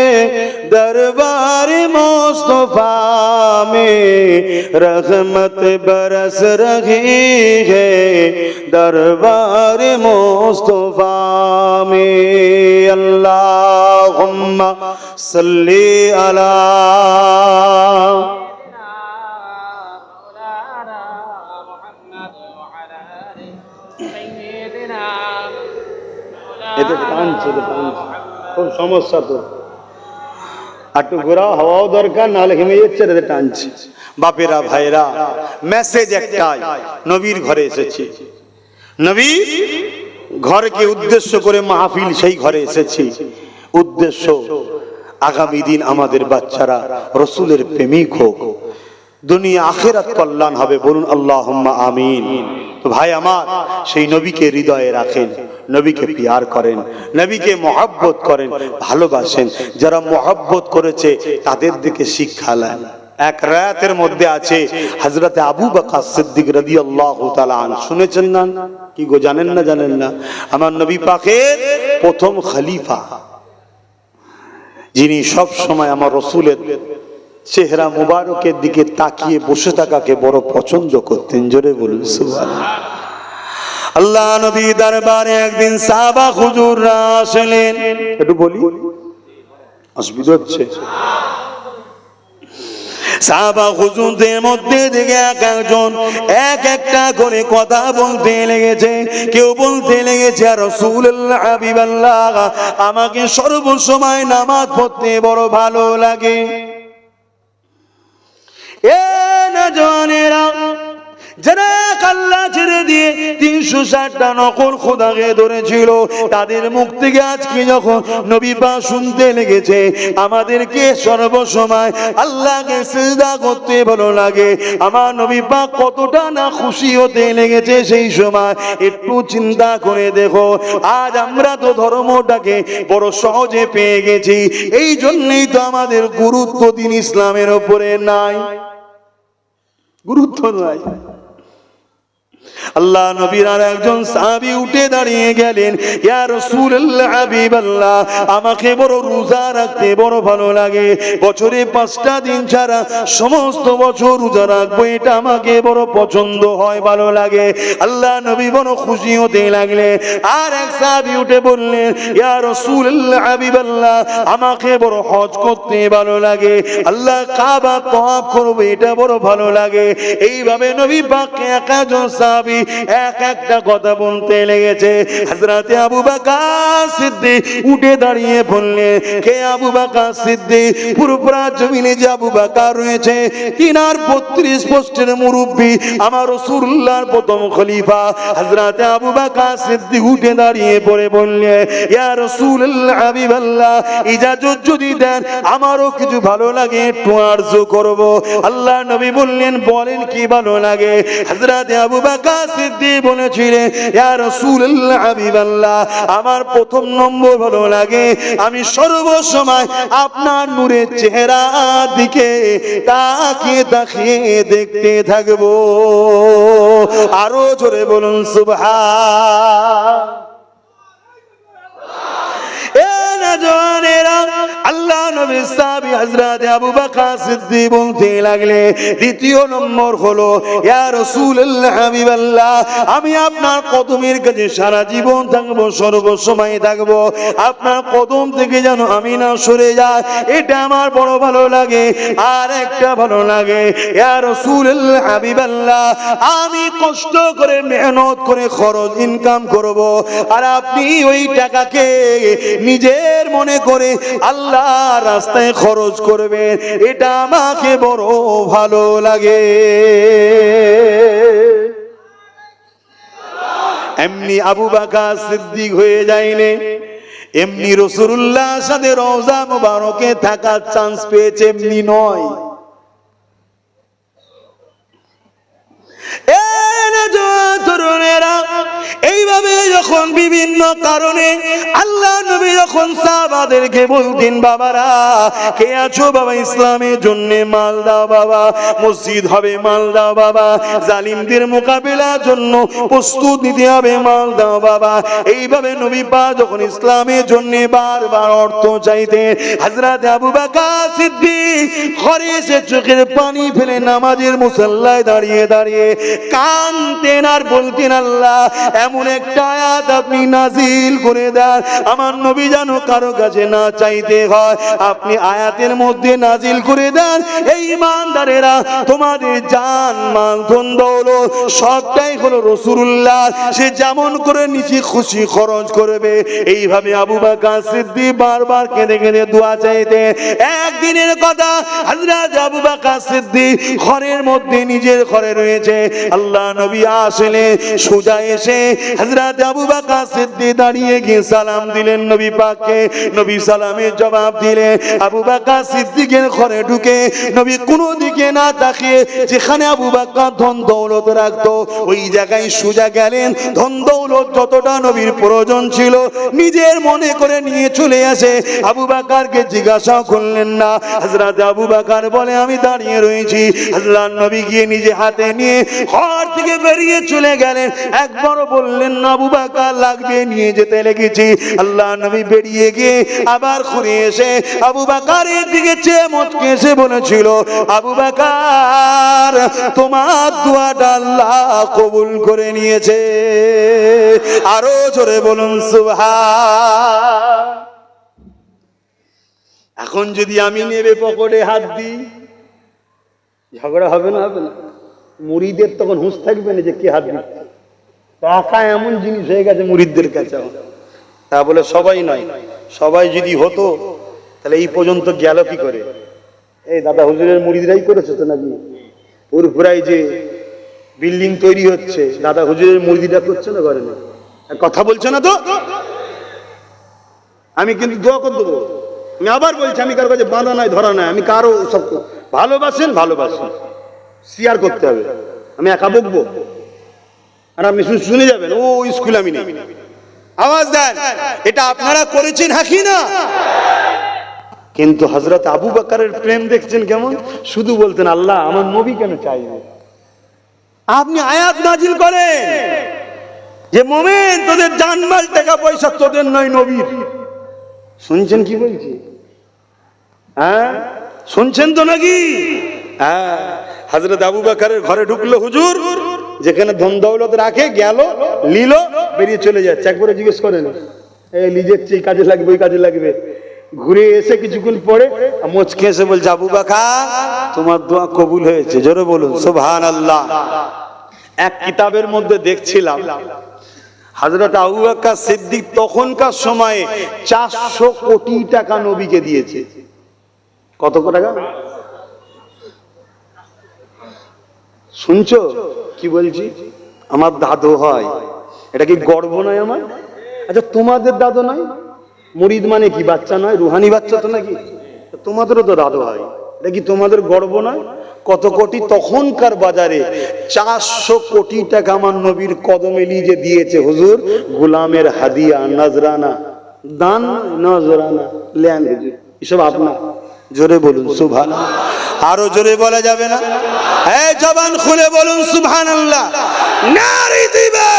दरबार मुस्तफा में, रहमत बरस रही है दरबार मुस्तफा में। अल्लाहुम्मा सल्ली अला এতে টানছে, খুব সমস্যা তো। একটু ঘোরা হওয়াও দরকার, নাহলে ঘেমে যাচ্ছে, এতে টানছে। বাপেরা ভাইরা, মেসেজ একটাই, নবীর ঘরে এসেছি, নবীর ঘরকে উদ্দেশ্য করে মাহফিল, সেই ঘরে এসেছি। উদ্দেশ্য আগামী দিন আমাদের বাচ্চারা রসুলের প্রেমিক হোক, দুনিয়া আখিরাত কল্যাণ হবে। বলুন আল্লাহুম্মা আমিন। তো ভাই আমার, সেই নবীকে হৃদয়ে রাখেন, নবীকে পিয়ার করেন, নবীকে মহব্বত করেন, ভালোবাসেন। যারা মহব্বত করেছে তাদের দিকে শিক্ষা নেন। এক রায়াতের মধ্যে আছে হযরতে আবু বকর সিদ্দিক রাদিয়াল্লাহু তাআলা আনহু, শুনেছেন না? কি গো, জানেন না? জানেন না? আমার নবী পাকের প্রথম খলিফা, যিনি সব সময় আমার রাসূলের চেহারা মুবারকের দিকে তাকিয়ে বসে থাকাকে বড় পছন্দ করতেন। জোরে বলুন সুবহানাল্লাহ। আল্লাহ নবী দরবারে একদিন সাহাবা হুজুররা আসলেন। একটু বলি, অসুবিধা হচ্ছে? সাহাবা হুজুরদের মধ্যে থেকে এক একজন এক একটা করে কথা বলতে লেগেছে। কেউ বলতে লেগেছে, আর রাসূলুল্লাহ হাবিবাল্লাহ, আমাকে সর্বসময় নামাজ পড়তে বড় ভালো লাগে। এ নওজওয়ানেরা, যারা আল্লাহ ছেড়ে দিয়ে দিন 360টা নকল খোদাকে ধরেছিল, তাদের মুখ থেকে আজকে যখন নবী পাক শুনতে লেগেছে আমাদেরকে সর্বসময় আল্লাহকে সিজদা করতে ভালো লাগে, আমার নবী পাক কতটা না খুশি হতে লেগেছে সেই সময় একটু চিন্তা করে দেখো। আজ আমরা তো ধর্মটাকে বড় সহজে পেয়ে গেছি, এই জন্যই তো আমাদের গুরুত্ব দিন ইসলামের উপরে নাই, গুরুত্ব নাই। আল্লাহ নবীর আর একজন সাহাবী উঠে দাঁড়িয়ে গেলেন, ইয়া রাসূলুল্লাহ হাবিবাল্লাহ, আমাকে বড় রোজা রাখতে বড় ভালো লাগে, বছরে 5টা দিন ছাড়া সমস্ত বছর রোজা রাখবো, এটা আমাকে বড় পছন্দ হয়, ভালো লাগে। আল্লাহ নবী বড় খুশি হতে লাগলেন। আর এক সাহাবী উঠে বললেন, ইয়া রাসূলুল্লাহ হাবিবাল্লাহ, আমাকে বড় হজ করতে ভালো লাগে, আল্লাহ কাবা তওয়াফ করব, এটা বড় ভালো লাগে। এইভাবে নবী পাককে একজন সাহাবী এক একটা কথা বলতে লেগেছে। হযরতে আবু বকর সিদ্দিক উঠে দাঁড়িয়ে বললেন, কে আবু বকর সিদ্দিক? পুরোপুরা জমিনে যে আবু বকর রয়েছে তিনার 32 পোস্টের মুরব্বী, আমার রাসূলুল্লাহর প্রথম খলিফা। হযরতে আবু বকর সিদ্দিক উঠে দাঁড়িয়ে পড়ে বললেন, ইয়া রাসূলুল্লাহ হাবিবাল্লাহ, ইজাজত যদি দেন আমারও কিছু ভালো লাগে, একটু আরজু করব। আল্লাহ নবী বললেন, বলেন কি ভালো লাগে? হযরতে আবু বকর সিদ্দিক বলেছিলেন, ইয়া রাসূলুল্লাহ হাবিবাল্লাহ, আমার প্রথম নম্বর ভালো লাগে আমি সর্বসময় আপনার নূরের চেহারা দিকে তাকিয়ে তাকিয়ে দেখতে থাকবো। আরো জোরে বলুন সুবহান। আল্লাহ নবী সাহাবী হযরত আবু বকর সিদ্দিক বলতে লাগলে, দ্বিতীয় নম্বর হলো, ইয়া রাসূলুল্লাহ হাবিবাল্লাহ, আমি আপনার কদমের কাছে সারা জীবন থাকবো, সর্বসময় থাকবো, আপনার কদম থেকে যেন আমি না সরে যাই, এটা আমার বড় ভালো লাগে। আর একটা ভালো লাগে, ইয়া রাসূলুল্লাহ হাবিবাল্লাহ, আমি কষ্ট করে মেহনত করে খরচ ইনকাম করব, আর আপনি ওই টাকাকে নিজের মনে করে আল্লাহ রাস্তায় খরচ করবেন, এটা আমাকে বড় ভালো লাগে। এমনি আবু বকর সিদ্দিক হয়ে যায়নি, এমনি রাসূলুল্লাহর সাথে রওজা মুবারকে থাকার চান্স পেয়েছে, এমনি নয়। এইভাবে যখন বিভিন্ন কারণে আল্লাহ নবী যখন সাহাবাদেরকে বলতেন, বাবারা কে আছো বাবা, ইসলামের জন্য মাল দাও বাবা, মসজিদ হবে মাল দাও বাবা, জালিমদের মোকাবিলার জন্য প্রস্তুত নিতে হবে মাল দাও বাবা। এইভাবে নবী পাক যখন ইসলামের জন্য বারবার অর্থ চাইতেন, হযরত আবু বকর সিদ্দিক ঘরে এসে চোখের পানি ফেলে নামাজের মুসাল্লায় দাঁড়িয়ে দাঁড়িয়ে কাঁদতেন আর বলতেন, আল্লাহ এমন একটা আয়াত আপনি নাজিল করে দেন আমার নবী যেন কারো কাছে না চাইতে হয়, আপনি আয়াতের মধ্যে নাজিল করে দেন, এই ইমানদারেরা তোমাদের জান মাল ধন দৌলত সবটাই হলো রাসূলুল্লাহ, সে যেমন করে নিচে খুশি খরচ করবে। এইভাবে আবু বকর সিদ্দিক বারবার কেঁদে কেঁদে দোয়া চাইতে। একদিনের কথা, হযরত আবু বকর সিদ্দিক ঘরের মধ্যে নিজের ঘরে রয়েছে, আল্লাহ নবী আসলে সোজা এসে হযরত আবু বকর সিদ্দিক দাঁড়িয়ে গিয়ে সালাম দিলেন নবী পাককে, নবী সালামের জবাব দিলেন। আবু বকর সিদ্দিকের ঘরে ঢুকে নবী কোনো দিকে না তাকিয়ে যেখানে আবু বকর ধন দৌলত রাখতো ওই জায়গায় সোজা গেলেন, ধন দৌলত যতটা নবীর প্রয়োজন ছিল নিজের মনে করে নিয়ে চলে আসে। আবু বকরকে জিজ্ঞাসা করলেন না, হযরত আবু বকর বলে আমি দাঁড়িয়ে রয়েছি। আল্লাহ নবী গিয়ে নিজে হাতে নিয়ে ঘর থেকে বেরিয়ে চলে গেলেন, একবারও বললেন না আবু বকর লাগবে, নিয়ে যেতে লেগেছি। আল্লাহ নবী বেরিয়ে গিয়ে আবার ঘুরে এসে আবু বকরের দিকে চেয়ে মুচকে এসে বলেছিল, আবু বকর তোমার দোয়াটা আল্লাহ কবুল করে নিয়েছে। আরো জোরে বলুন সুবহান। এখন যদি আমি নেবে পকেটে হাত দিই, ঝগড়া হবে না? হবে না? মুরিদের তখন হুঁশ থাকবে না যে কে হাত দিচ্ছে। টাকা এমন জিনিস হয়ে গেছে মুরিদদের কাছে, তা বলে সবাই নয়, সবাই যদি হতো তাহলে এই পর্যন্ত গেল কি করে? এই দাদা হুজুরের মুরিদরাই করেছে তো নাকি? পুরপুরাই যে বিল্ডিং তৈরি হচ্ছে, দাদা হুজুরের মুরগিটা করছে না ঘরে, কথা বলছে না তো। আমি কিন্তু দোয়া করে দেবো। আমি আবার বলছি, আমি কারো কাছে বাঁধা নাই, ধরা নাই, আমি কারো সব ভালোবাসেন শেয়ার করতে হবে। আমি একা বকবো আর আপনি শুনে যাবেন, ও স্কুল আমি নেই। আওয়াজ দেন, এটা আপনারা করেছেন হাকি না? কিন্তু হযরত আবু বকরের প্রেম দেখছেন কেমন, শুধু বলতেন আল্লাহ আমার নবী কেন চাইবে। আপনি আয়াত নাজিল করেন যে মুমিন তোদের জানমাল টাকা পয়সা তোদের নয় নবীর। শুনছেন কি বলছি? হ্যাঁ শুনছেন তো নাকি? হ্যাঁ, হযরত আবু বকরের ঘরে ঢুকলো হুজুর, যেখানে ধন দৌলত রাখে, গেল নিল, বেরিয়ে চলে যাচ্ছে। একবারে জিজ্ঞেস করেন, এই লিজের এই কাজে লাগবে ওই কাজে লাগবে। ঘুরে এসে কিছুক্ষণ পরে মুচকে এসে বলছে, আবু বকর তোমার দোয়া কবুল হয়েছে। জোরে বলুন সুবহানাল্লাহ। এক কিতাবের মধ্যে দেখছিলাম হযরত আবু বকর সিদ্দিক তখনকার সময়ে 400 কোটি টাকা নবীকে দিয়েছে। কত টাকা শুনছো কি বলছি? আমার দাদু হয়, এটা কি গর্ব নয় আমার? আচ্ছা তোমাদের দাদু নয়? মুরিদ মানে কি বাচ্চা নয়, রুহানি বাচ্চা তো নাকি? তোমাদেরও তো দাদু হয়, এটা কি তোমাদের গর্ব নয়? কত কোটি তখনকার বাজারে 400 কোটি টাকা আমার নবীর কদমে লিজে দিয়েছে হুজুর। গোলামের হাদিয়া, নজরানা, দান, নজরানা লেন হুজুর, এসব আপনার। জোরে বলুন সুবহানাল্লাহ। আরো জোরে বলা যাবে না? এই জবান খুলে বলুন সুবহানাল্লাহ। নারী দিবে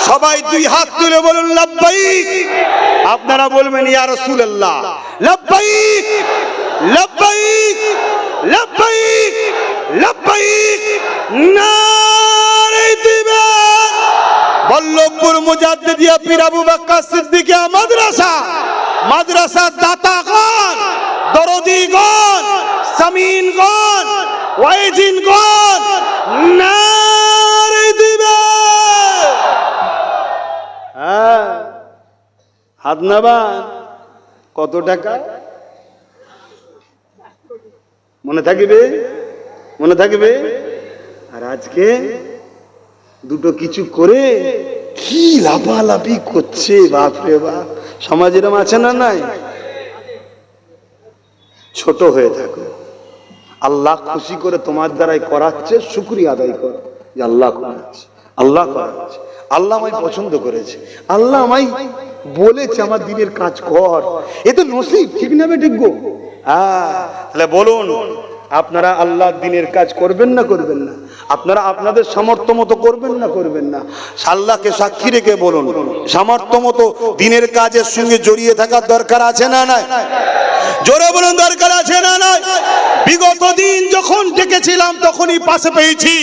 সবাই, দুই হাত তুলে বলুন লাব্বাইক। আপনারা বলবেন ইয়া রাসূলুল্লাহ, লাব্বাইক লাব্বাইক লাব্বাইক লাব্বাইক। নারী দিবে বল্লভপুর মুজাদ্দিদিয়া পীর আবু বকর সিদ্দিকিয়া মাদ্রাসা, মাদ্রাসার দাতাগণ, দরদিগণ, সামিনগণ, ওয়াইজিনগণ নারী দিবে। হ্যাঁ, হাত নাবান। কত টাকা মনে থাকবে? মনে থাকবে? আর আজকে দুটো কিছু করে কি লাফালাফি করছে, বাপরে বাপ। সমাজ এরম আছে না নাই? ছোট হয়ে থাকো, আল্লাহ খুশি করে তোমার দ্বারাই করাচ্ছে, শুকরিয়া আদায় করো যে আল্লাহ করাচ্ছে, আল্লাহ করাচ্ছে, আল্লাহ আমায় পছন্দ করেছে, আল্লাহ আমায় বলেছে আমার দিনের কাজ কর। এ তো নসিব, ঠিক না বেঠিক গো? তাহলে বলুন, আপনারা আল্লাহর দিনের কাজ করবেন না করবেন না? আপনারা আপনাদের সামর্থ্য মতো করবেন না করবেন না? আল্লাহকে সাক্ষী রেখে বলুন, সামর্থ্য মতো দিনের কাজের সঙ্গে জড়িয়ে থাকার দরকার আছে না নাই? জোরে বলুন, দরকার আছে না নাই? বিগত দিন যখন ডেকেছিলাম তখনই পাশে পেয়েছি,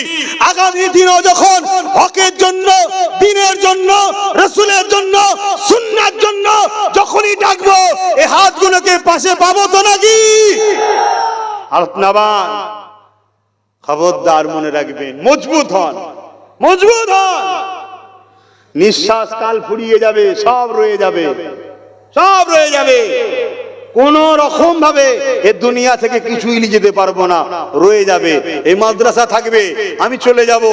আগামী দিনও যখন হকের জন্য, দিনের জন্য, রাসূলের জন্য, সুন্নাহর জন্য যখনই ডাকবো, এই হাতগুলোকে পাশে পাবো তো নাকি? আপনাবান খবরদার মনে রাখবেন, মজবুত হন, মজবুত হন। নিঃশ্বাস কাল ফুরিয়ে যাবে, সব রয়ে যাবে, সব রয়ে যাবে। কোন রকম ভাবে এ দুনিয়া থেকে কিছুই নিয়ে যেতে পারবো না, রয়ে যাবে। এই মাদ্রাসা থাকবে, আমি চলে যাব,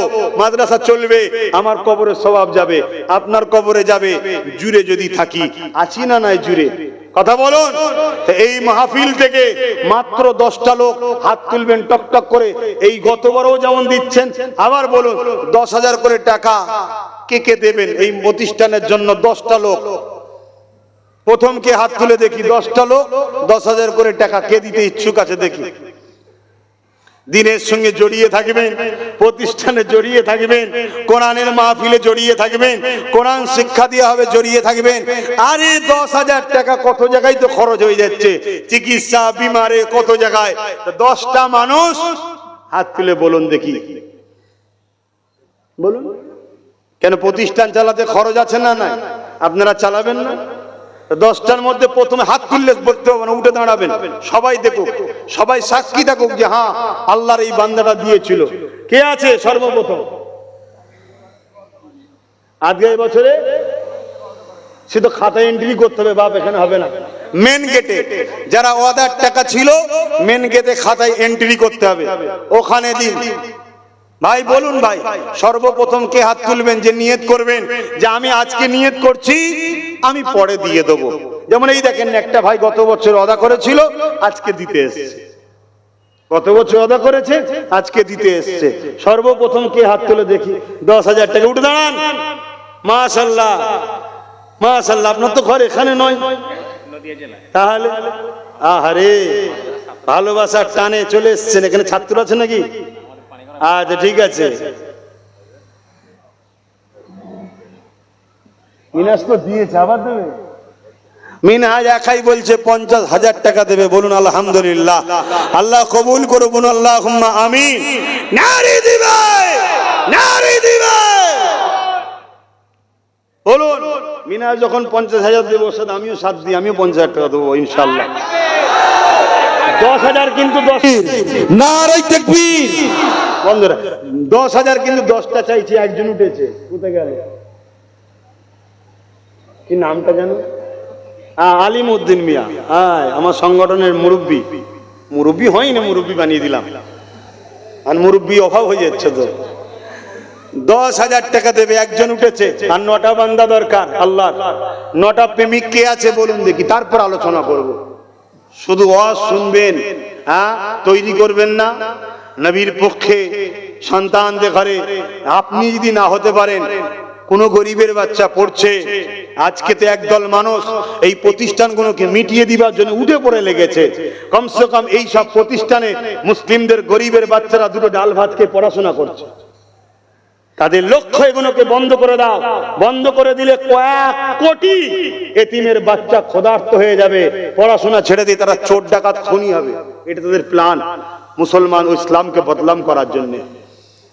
মাদ্রাসা চলবে, আমার কবরে সওয়াব যাবে, আপনার কবরে যাবে। জুড়ে যদি থাকি, আছি না নাই জুড়ে? কথা বলুন। এই মাহফিল থেকে মাত্র 10টা লোক হাত তুলবেন টক টক করে। এই গতবারও যেমন দিচ্ছেন, আবার বলুন 10,000 করে টাকা কে কে দেবেন এই প্রতিষ্ঠানের জন্য? 10টা লোক, প্রথম কে হাত তুলে দেখি? 10টা লোক 10,000 করে টাকা কে দিতে ইচ্ছুক আছে দেখি? দিনের সঙ্গে জড়িয়ে থাকবেন, প্রতিষ্ঠানে জড়িয়ে থাকবেন, কোরআনের মাহফিলে জড়িয়ে থাকবেন, কোরআন শিক্ষা দেওয়া হবে, জড়িয়ে থাকবেন। আরে 10,000 টাকা কত জায়গায় তো খরচ হয়ে যাচ্ছে, চিকিৎসা, বিমারে, কত জায়গায়। 10টা মানুষ হাত তুলে বলুন দেখি, বলুন। কেন প্রতিষ্ঠান চালাতে খরচ আছে না নাই? আপনারা চালাবেন না? 10টার মধ্যে প্রথমে হাত তুললে বলতে হবে না, উঠে দাঁড়াবেন, সবাই দেখুক, সবাই সাক্ষী থাকুক যে হ্যাঁ আল্লাহর এই বান্দাটা দিয়েছিল। কে আছে সর্বপ্রথম? আজকে এই বছরে সে তো খাতায় এন্ট্রি করতে হবে, বাপ এখানে হবে না। মেন গেটে যারা ওয়াদার টাকা ছিল, মেন গেটে খাতায় এন্ট্রি করতে হবে, ওখানে দিন। ভাই বলুন ভাই, সর্বপ্রথম কে হাত তুলবেন যে নিয়ত করবেন যে আমি আজকে নিয়ত করছি আমি পরে দিয়ে দেবো? যেমন এই দেখেন একটা ভাই গত বছর ওয়াদা করেছিল, আজকে দিতে এসছে। গত বছর ওয়াদা করেছে, আজকে দিতে এসছে। সর্বপ্রথম কে হাত তুলে দেখি? 10,000 টাকা। উঠে দাঁড়ান। মাশাআল্লাহ মাশাআল্লাহ। আপনার তো ঘর এখানে নয়, তাহলে আহারে ভালোবাসার টানে চলে এসছেন। এখানে ছাত্র আছে নাকি? আচ্ছা ঠিক আছে। মিনাজ তো দিয়েছে, আবার দেবে। মিনহাজ একাই বলছে 50,000 টাকা দেবে। বলুন আলহামদুলিল্লাহ। আল্লাহ কবুল করুন, বলুন আল্লাহুম্মা আমিন। নারী দিবে, নারী দিবে। বলুন মিনহাজ যখন 50,000 দেবো, সাথে আমিও সাথ দিই, আমিও 50,000 টাকা দেবো ইনশাআল্লাহ। 10,000 কিন্তু 10 নারে তাকবীর। বন্ধুরা 10,000 কিন্তু 10টা চাইছি। একজন উঠেছে, কোথায় গেল? কি নামটা জানো? আলিম উদ্দিন মিয়া। হ্যাঁ, আমার সংগঠনের মুরব্বী। মুরব্বী হয় না, মুরব্বী বানিয়ে দিলাম। আর মুরব্বী অভাব হয়ে যাচ্ছে তো। 10,000 টাকা দেবে। একজন উঠেছে। আর 9টা বান্দা দরকার আল্লাহর। 9টা প্রেমিক কে আছে বলুন দেখি, তারপর আলোচনা করব। শুধু ওয়াজ শুনবেন, হ্যাঁ, তৈরি করবেন না। নবীর পক্ষে সন্তানদের ঘরে আপনি যদি না হতে পারেন, কোন গরিবের বাচ্চা পড়ছে, আজকে তো একদল মানুষ এই প্রতিষ্ঠানগুলোকে মিটিয়ে দিবার জন্য উঠে পড়ে লেগেছে। কমসে কম এই সব প্রতিষ্ঠানে মুসলিমদের গরিবের বাচ্চারা দুটো ডাল ভাত খেয়ে পড়াশোনা করছে। তাদের লক্ষ্য এগুলোকে বন্ধ করে দাও। বন্ধ করে দিলে কয়েক কোটি এতিমের বাচ্চা ক্ষুধার্ত হয়ে যাবে। পড়াশোনা ছেড়ে দিয়ে তারা চোর ডাকাত খুনি হবে। এটা তাদের প্ল্যান, মুসলমান ও ইসলামকে বদনাম করার জন্য।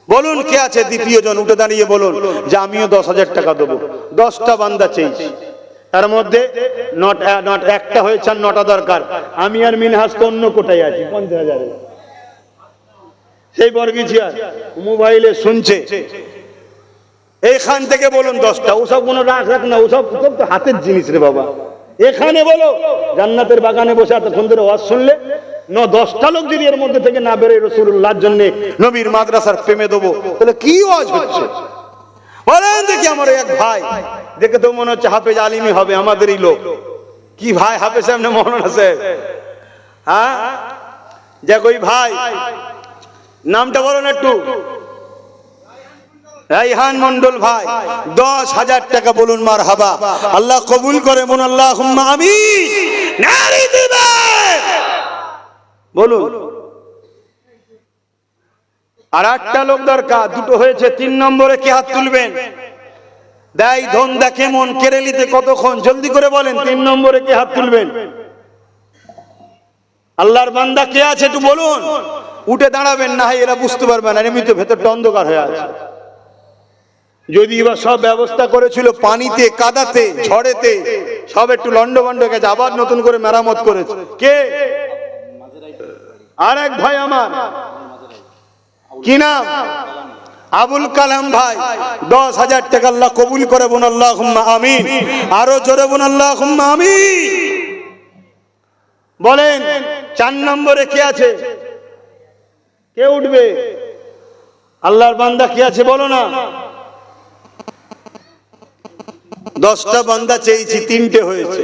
বলুন কে আছে? দ্বিতীয় জন উঠে দাঁড়িয়ে বলুন যে আমিও 10,000 টাকা দেবো। 10টা বান্দা চেয়েছি, তার মধ্যে একটা হয়েছে, আর 9টা দরকার। আমি আর মিনহাজ তো অন্য কোটায় আছি 50,000। সেই বর্গিছিয়ার মোবাইলে শুনছে, এখান থেকে বলুন 10টা। ওসব কোনো রাখ না, ওসব তো হাতের জিনিস রে বাবা। এখানে বলো, জান্নাতের বাগানে বসে এতক্ষণ ধরে ওয়াজ শুনলে 10টা লোক যদি এর মধ্যে থেকে না বেরোয় রাসূলুল্লাহর জন্য, নবীর মাদ্রাসার প্রেমে দেবো, তাহলে কি ওয়াজ হচ্ছে বলেন দেখি? আমার এক ভাই দেখে তো মনে হচ্ছে হাফেজ আলিমই হবে, আমাদেরই লোক। কি ভাই হাফেজ সাহেব না মনে আছে? হ্যাঁ, যাক ওই ভাই নামটা বলুন একটু। রাইহান মন্ডল ভাই 10,000 টাকা। বলুন মারহাবা। আল্লাহ কবুল করে, বলুন আল্লাহুম্মা আমিন। নারী দিবে। বলুন। আর 8টা লোক দরকার, 2টো হয়েছে। 3 নম্বরে কে হাত তুলবেন? দেয় ধন্দা কেমন, কেরেলিতে কতক্ষণ? জলদি করে বলেন 3 নম্বরে কে হাত তুলবেন? আল্লাহর বান্দা কে আছে একটু বলুন। উঠে দাঁড়াবেন, না হয় এরা বুঝতে পারবে না, এমনি তো ভেতরটা অন্ধকার হয়ে আছে। যদি এবার সব ব্যবস্থা করেছিল, পানিতে, কাদাতে, ঝড়েতে সব একটু লন্ডভন্ড গেছে, আবার নতুন করে মেরামত করেছে। কে? আর এক ভাই আমার, কি নাম? আবুল কালাম ভাই। 10,000 টাকা আল্লাহ কবুল করে, বোন আল্লাহুম্মা আমিন। আরো জোরে বোন আল্লাহুম্মা আমিন। বলেন 4 নম্বরে কে আছে? কে উঠবে? আল্লাহর বান্দা কে আছে বলো না? 10টা বান্দা চেয়েছি, 3টে হয়েছে।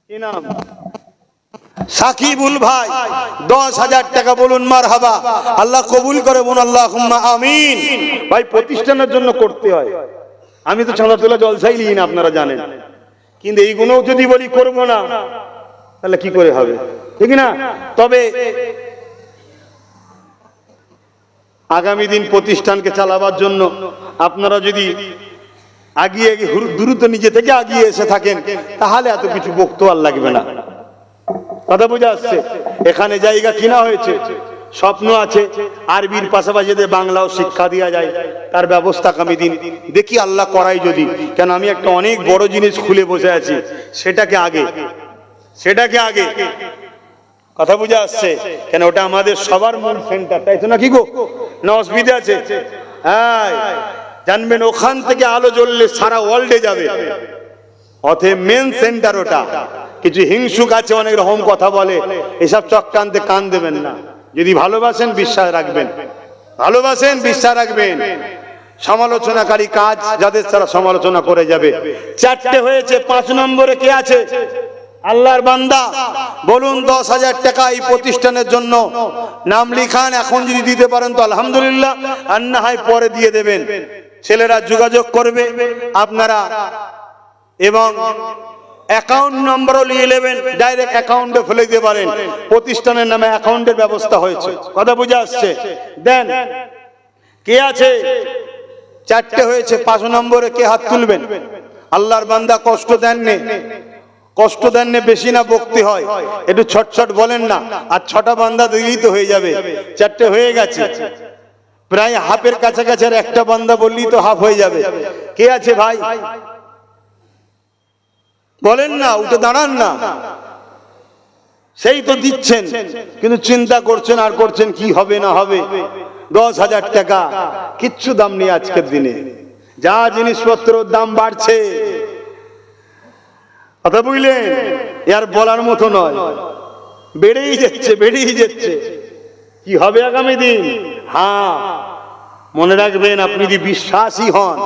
কি নাম? সাকিবুল ভাই 10,000 টাকা। বলুন মারহাবা। আল্লাহ কবুল করে, বোন আল্লাহুম্মা আমিন। ভাই প্রতিষ্ঠানের জন্য করতে হয়। আমি তো চাঁদাতলা জলসাই লিই না, আপনারা জানেন। কিন্তু এইগুলোও যদি বলি করবো না, তাহলে কি করে হবে? ঠিক না? তবে আগামী দিন প্রতিষ্ঠানকে চালাবার জন্য আপনারা যদি আগিয়ে দ্রুত নিজে থেকে আগিয়ে এসে থাকেন, তাহলে এত কিছু বক্তব্য আর লাগবে না। কথা বোঝা আসছে? এখানে জায়গা কিনা হয়েছে, স্বপ্ন আছে আরবির পাশাপাশি যদি বাংলাও শিক্ষা দেওয়া যায়, তার ব্যবস্থা আগামী দিন দেখি আল্লাহ করাই যদি। কেন আমি একটা অনেক বড় জিনিস খুলে বসে আছি, সেটাকে আগে কথা বুঝে আসছে? কেন ওটা আমাদের সবার মূল সেন্টার, তাই তো নাকি গো? না অসুবিধা আছে? হ্যাঁ, জানবেন ওখান থেকে আলো জ্বললে সারা ওয়ার্ল্ডে যাবে। অতএব মেন সেন্টার ওটা। কিছু হিংসুক আছে, অনেক রকম কথা বলে, এসব চক্রান্তে কান দেবেন না। যদি ভালোবাসেন, বিশ্বাস রাখবেন, ভালোবাসেন, বিশ্বাস রাখবেন। সমালোচনাকারী কাজ যাদের তারা সমালোচনা করে যাবে। 4টে হয়েছে, 5 নম্বরে কে আছে? আল্লাহর বান্দা। বলুন 10,000 টাকা এই প্রতিষ্ঠানের জন্য নাম লিখান, এখন যদি দিতে পারেন তো আলহামদুলিল্লাহ, আর না হয় পরে দিয়ে দেবেন। ছেলেরা যোগাযোগ করবে আপনারা, এবং অ্যাকাউন্ট নম্বরও নিয়ে নেবেন, ডাইরেক্ট অ্যাকাউন্টে ফেলে দিতে পারেন। প্রতিষ্ঠানের নামে অ্যাকাউন্টের ব্যবস্থা হয়েছে। কথা বুঝে আসছে? দেন। কে আছে? 4টে হয়েছে, 5 নম্বরে কে হাত তুলবেন? আল্লাহর বান্দা, কষ্ট দেননি, কষ্ট দেননি, বেশি না বকতে হয়, একটু ছটছট বলেন না। আর 6টা বান্দা দিলেই তো হয়ে যাবে। 4টে হয়ে গেছে, প্রায় হাফের কাছাকাছি। আর একটা বান্দা বললেই তো হাফ হয়ে যাবে। কে আছে ভাই? বলেন না, উঠে দাঁড়ান না। সেই তো দিচ্ছেন, কিন্তু চিন্তা করছেন আর করছেন কি হবে না হবে। 10,000 টাকা কিচ্ছু দাম নেই আজকের দিনে, যা জিনিসপত্রের দাম বাড়ছে। কথা বুঝলেন? আর বলার মতো নয়, বেড়েই যাচ্ছে, বেড়েই যাচ্ছে। কি হবে আগামী দিন? হ্যাঁ, মনে রাখবেন, আপনি যদি বিশ্বাসী হন,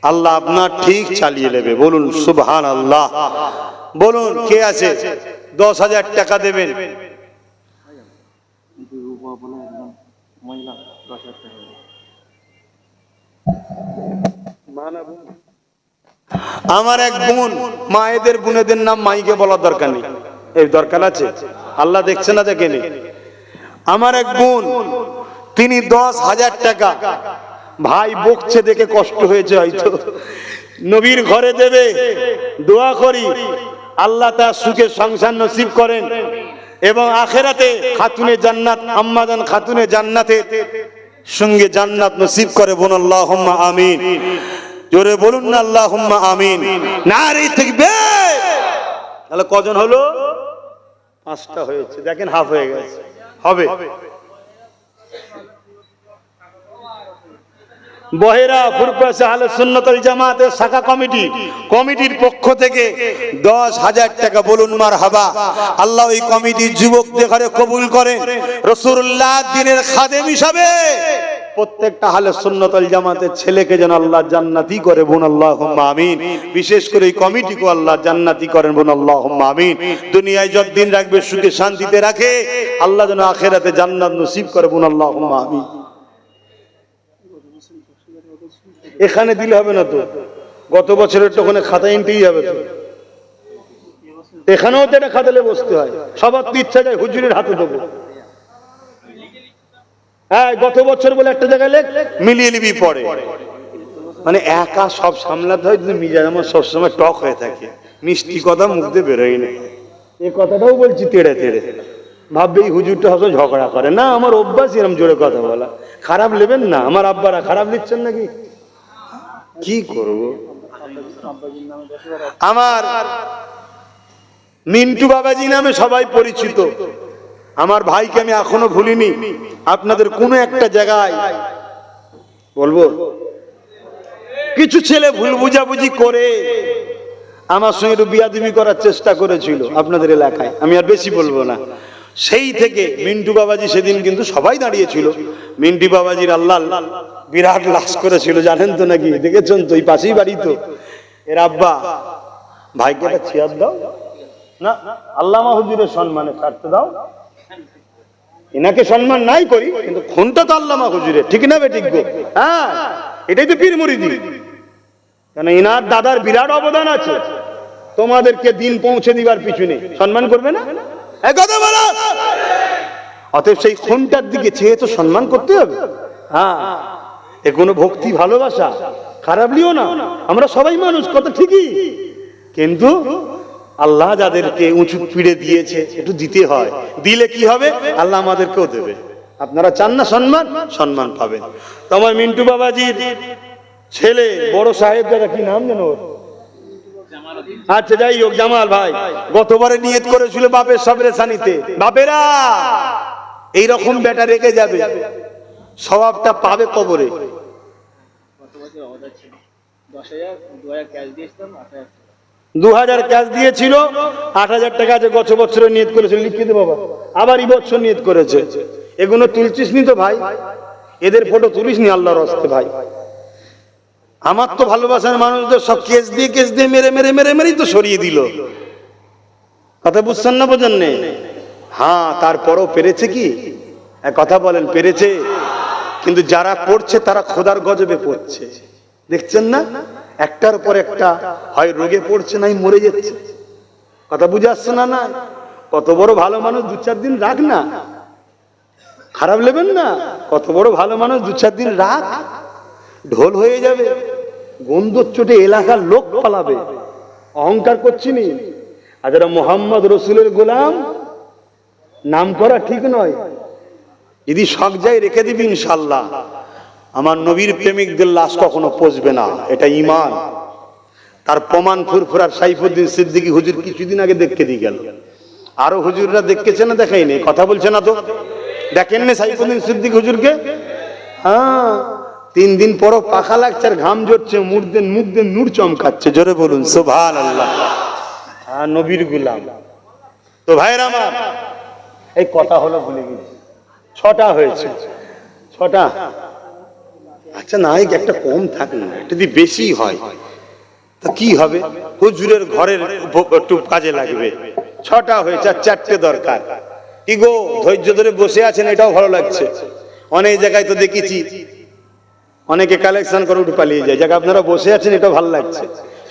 আল্লাহ আপনার ঠিক চালিয়ে নেবে। বলুন সুবহানাল্লাহ। বলুন কে আছে? 10,000 টাকা দেবেন। আমার এক বোন, মায়েদের বোনেদের নাম মাইকে বলার দরকার নেই, এই দরকার আছে? আল্লাহ দেখছে না, দেখেনি? আমার এক বোন, তিনি 10,000 টাকা, ভাই বকছে দেখে কষ্ট হয়েছে হয়তো, নবীর ঘরে দেবে। দোয়া করি আল্লাহ তার সুখে সংসার নসিব করেন, এবং আখেরাতে খাতুনে জান্নাত, আম্মাজান খাতুনে জান্নাতের সঙ্গে জান্নাত নসিব করে। বোন আল্লাহুম্মা আমিন। জোরে বলুন না আল্লাহুম্মা আমিন। নারে তাকবীর। তাহলে কজন হলো? 5টা হয়েছে। দেখেন হাফ হয়ে গেছে। হবে বহেরা ফুরফাস আহলে সুন্নাত ওয়াল জামাতের শাখা কমিটির পক্ষ থেকে 10,000 টাকা। বলুন মারহাবা। আল্লাহ ওই কমিটির যুবকদের ঘরে কবুল করেন, রাসূলুল্লাহ দ্বীনের খাদেম হিসাবে প্রত্যেকটা আহলে সুন্নাত ওয়াল জামাতের ছেলেকে যেন আল্লাহ জান্নাতি করে। বোন আল্লাহুম্মা আমিন। বিশেষ করে এই কমিটিকে আল্লাহ জান্নাতি করেন। বোন আল্লাহুম্মা আমিন। দুনিয়ায় যতদিন রাখবে সুখে শান্তিতে রাখে, আল্লাহ যেন আখিরাতে জান্নাত নসিব করে। বোন আল্লাহুম্মা আমিন। এখানে দিলে হবে না তো, গত বছরের তো ওখানে খাতা নিতেই হবে তো, এখানেও তো এটা খাতালে বসতে হয়। সবার তো ইচ্ছা যায় হুজুরের হাতে দেবো। হ্যাঁ, গত বছর বলে একটা জায়গায় লেখ, মিলিয়ে নিবি পরে। মানে একা সব সামলাতে হয়, মিজাজ আমার সবসময় টক হয়ে থাকে, মিষ্টি কথা মুখ দিয়ে বেরোয় না। এই কথাটাও বলছি তেড়ে তেড়ে, ভাববে এই হুজুরটা হয়তো ঝগড়া করে না। আমার অভ্যাস এরকম জোরে কথা বলা। খারাপ নেবেন না, আমার আব্বারা খারাপ নিচ্ছেন নাকি? কি করব? আমার মিন্টু বাবাজি নামে সবাই পরিচিত। আমার ভাইকে আমি এখনো ভুলিনি। আপনাদের কোনো একটা জায়গায় বলবো, কিছু ছেলে ভুল বুঝাবুঝি করে আমার সঙ্গে একটু বিয়াদবি করার চেষ্টা করেছিল আপনাদের এলাকায়, আমি আর বেশি বলবো না। সেই থেকে মিন্টু বাবাজি সেদিন কিন্তু সবাই দাঁড়িয়েছিল। মিন্টু বাবাজির আল্লাহ বিরাট লাশ করেছিল, জানেন তো নাকি? দেখেছেন তো, এই পাশেই বাড়ি তো। এর আব্বা, ভাইকে একটা চেয়ার দাও না, আল্লামা হুজুরের সম্মানে ছাড়তে দাও। এনাকে সম্মান নাই করি, কিন্তু খুনটা তো আল্লামা হুজুরের, ঠিক না বে? ঠিক গো? হ্যাঁ, এটাই তো পীর মুরিদি। কেন এনার দাদার বিরাট অবদান আছে তোমাদেরকে দিন পৌঁছে দিবার পিছনে। সম্মান করবে না? কথা বলো। অতএব সেই খুনটার দিকে চেয়ে তো সম্মান করতে হবে। হ্যাঁ, এ কোনো ভক্তি ভালোবাসা খারাপ লিও না। আমরা সবাই মানুষ, কথা ঠিকই, কিন্তু আল্লাহ যাদেরকে উঁচু পিড়ে দিয়েছে একটু দিতে হয়। দিলে কি হবে? আল্লাহ আমাদেরকেও দেবে। আপনারা চান না সম্মান? সম্মান পাবেন। তোমার মিন্টু বাবাজির ছেলে বড় সাহেব, দাদা কি নাম যেন? আচ্ছা যাই হোক, জামাল ভাই গতবারে নিয়ত করেছিল বাপের সবরেসানিতে। বাপেরা এইরকম বেটা রেখে যাবে, স্বভাবটা পাবে কবরে। 2,000 ক্যাশ দিয়েছিল, 8,000 টাকা আছে। গত বছরে নিয়ত করেছিল, লিখিত বাবা, আবার এই বছর নিয়ত করেছে। এগুলো তুলছিস নি তো ভাই, এদের ফটো তুলিস নি আল্লাহর হস্তে ভাই। আমার তো ভালোবাসার মানুষদের সব কেস দিয়ে মেরে মেরে মেরে মেরেই তো সরিয়ে দিল। কথা বুঝছেন না, বোঝেন নে? হ্যাঁ, তারপরও পেরেছে কি? এক কথা বলেন, পেরেছে? কিন্তু যারা করছে তারা খোদার গজবে পড়ছে, দেখছেন না? একটার পর একটা হয় রোগে পড়ছে, নাই মরে যাচ্ছে। কথা বুঝে আসছে না? না, কত বড় ভালো মানুষ, 2-4 দিন রাখ না, খারাপ নেবেন না। কত বড় ভালো মানুষ, 2-4 দিন রাখ, ঢোল হয়ে যাবে, গন্ধর চোটে এলাকার লোক পালাবে। অহংকার করছি নি। আর যারা মোহাম্মদ রসুলের গোলাম, নাম করা ঠিক নয়, যদি শখ যায় রেখে দিবি ইনশাল্লাহ। আমার নবীর প্রেমিকদের লাশ কখনো পচবে না, এটা ঈমান। তার প্রমাণ ফুরফুরার সাইফুদ্দিন সিদ্দিকী হুজুর কিছুদিন আগে দেখতে দিয়ে গেল। আরো হুজুররা দেখেছে না দেখাইনি? কথা বলছে না তো? দেখেন না সাইফুদ্দিন সিদ্দিকী হুজুরকে? হ্যাঁ, 3 দিন পরও পাখা লাগছে আর ঘাম ঝরছে, মুখ দিয়ে নূর চমকাচ্ছে। জোরে বলুন সুবহানাল্লাহ। হ্যাঁ, নবীর গোলাম। তো ভাইরা আমার, এই কথা হলো ভুলে গেছি, 6টা হয়েছে, 6টা। আচ্ছা না, একটা কম থাকে না, এটা যদি বেশি হয় তা কি হবে? হুজুরের ঘরের একটু কাজে লাগবে। 6টা হয়েছে, আর 4টে দরকার। কি গো, ধৈর্য ধরে বসে আছেন, এটাও ভালো লাগছে। অনেক জায়গায় তো দেখেছি অনেকে কালেকশন করে উঠে পালিয়ে যায়। জায়গা আপনারা বসে আছেন, এটা ভালো লাগছে।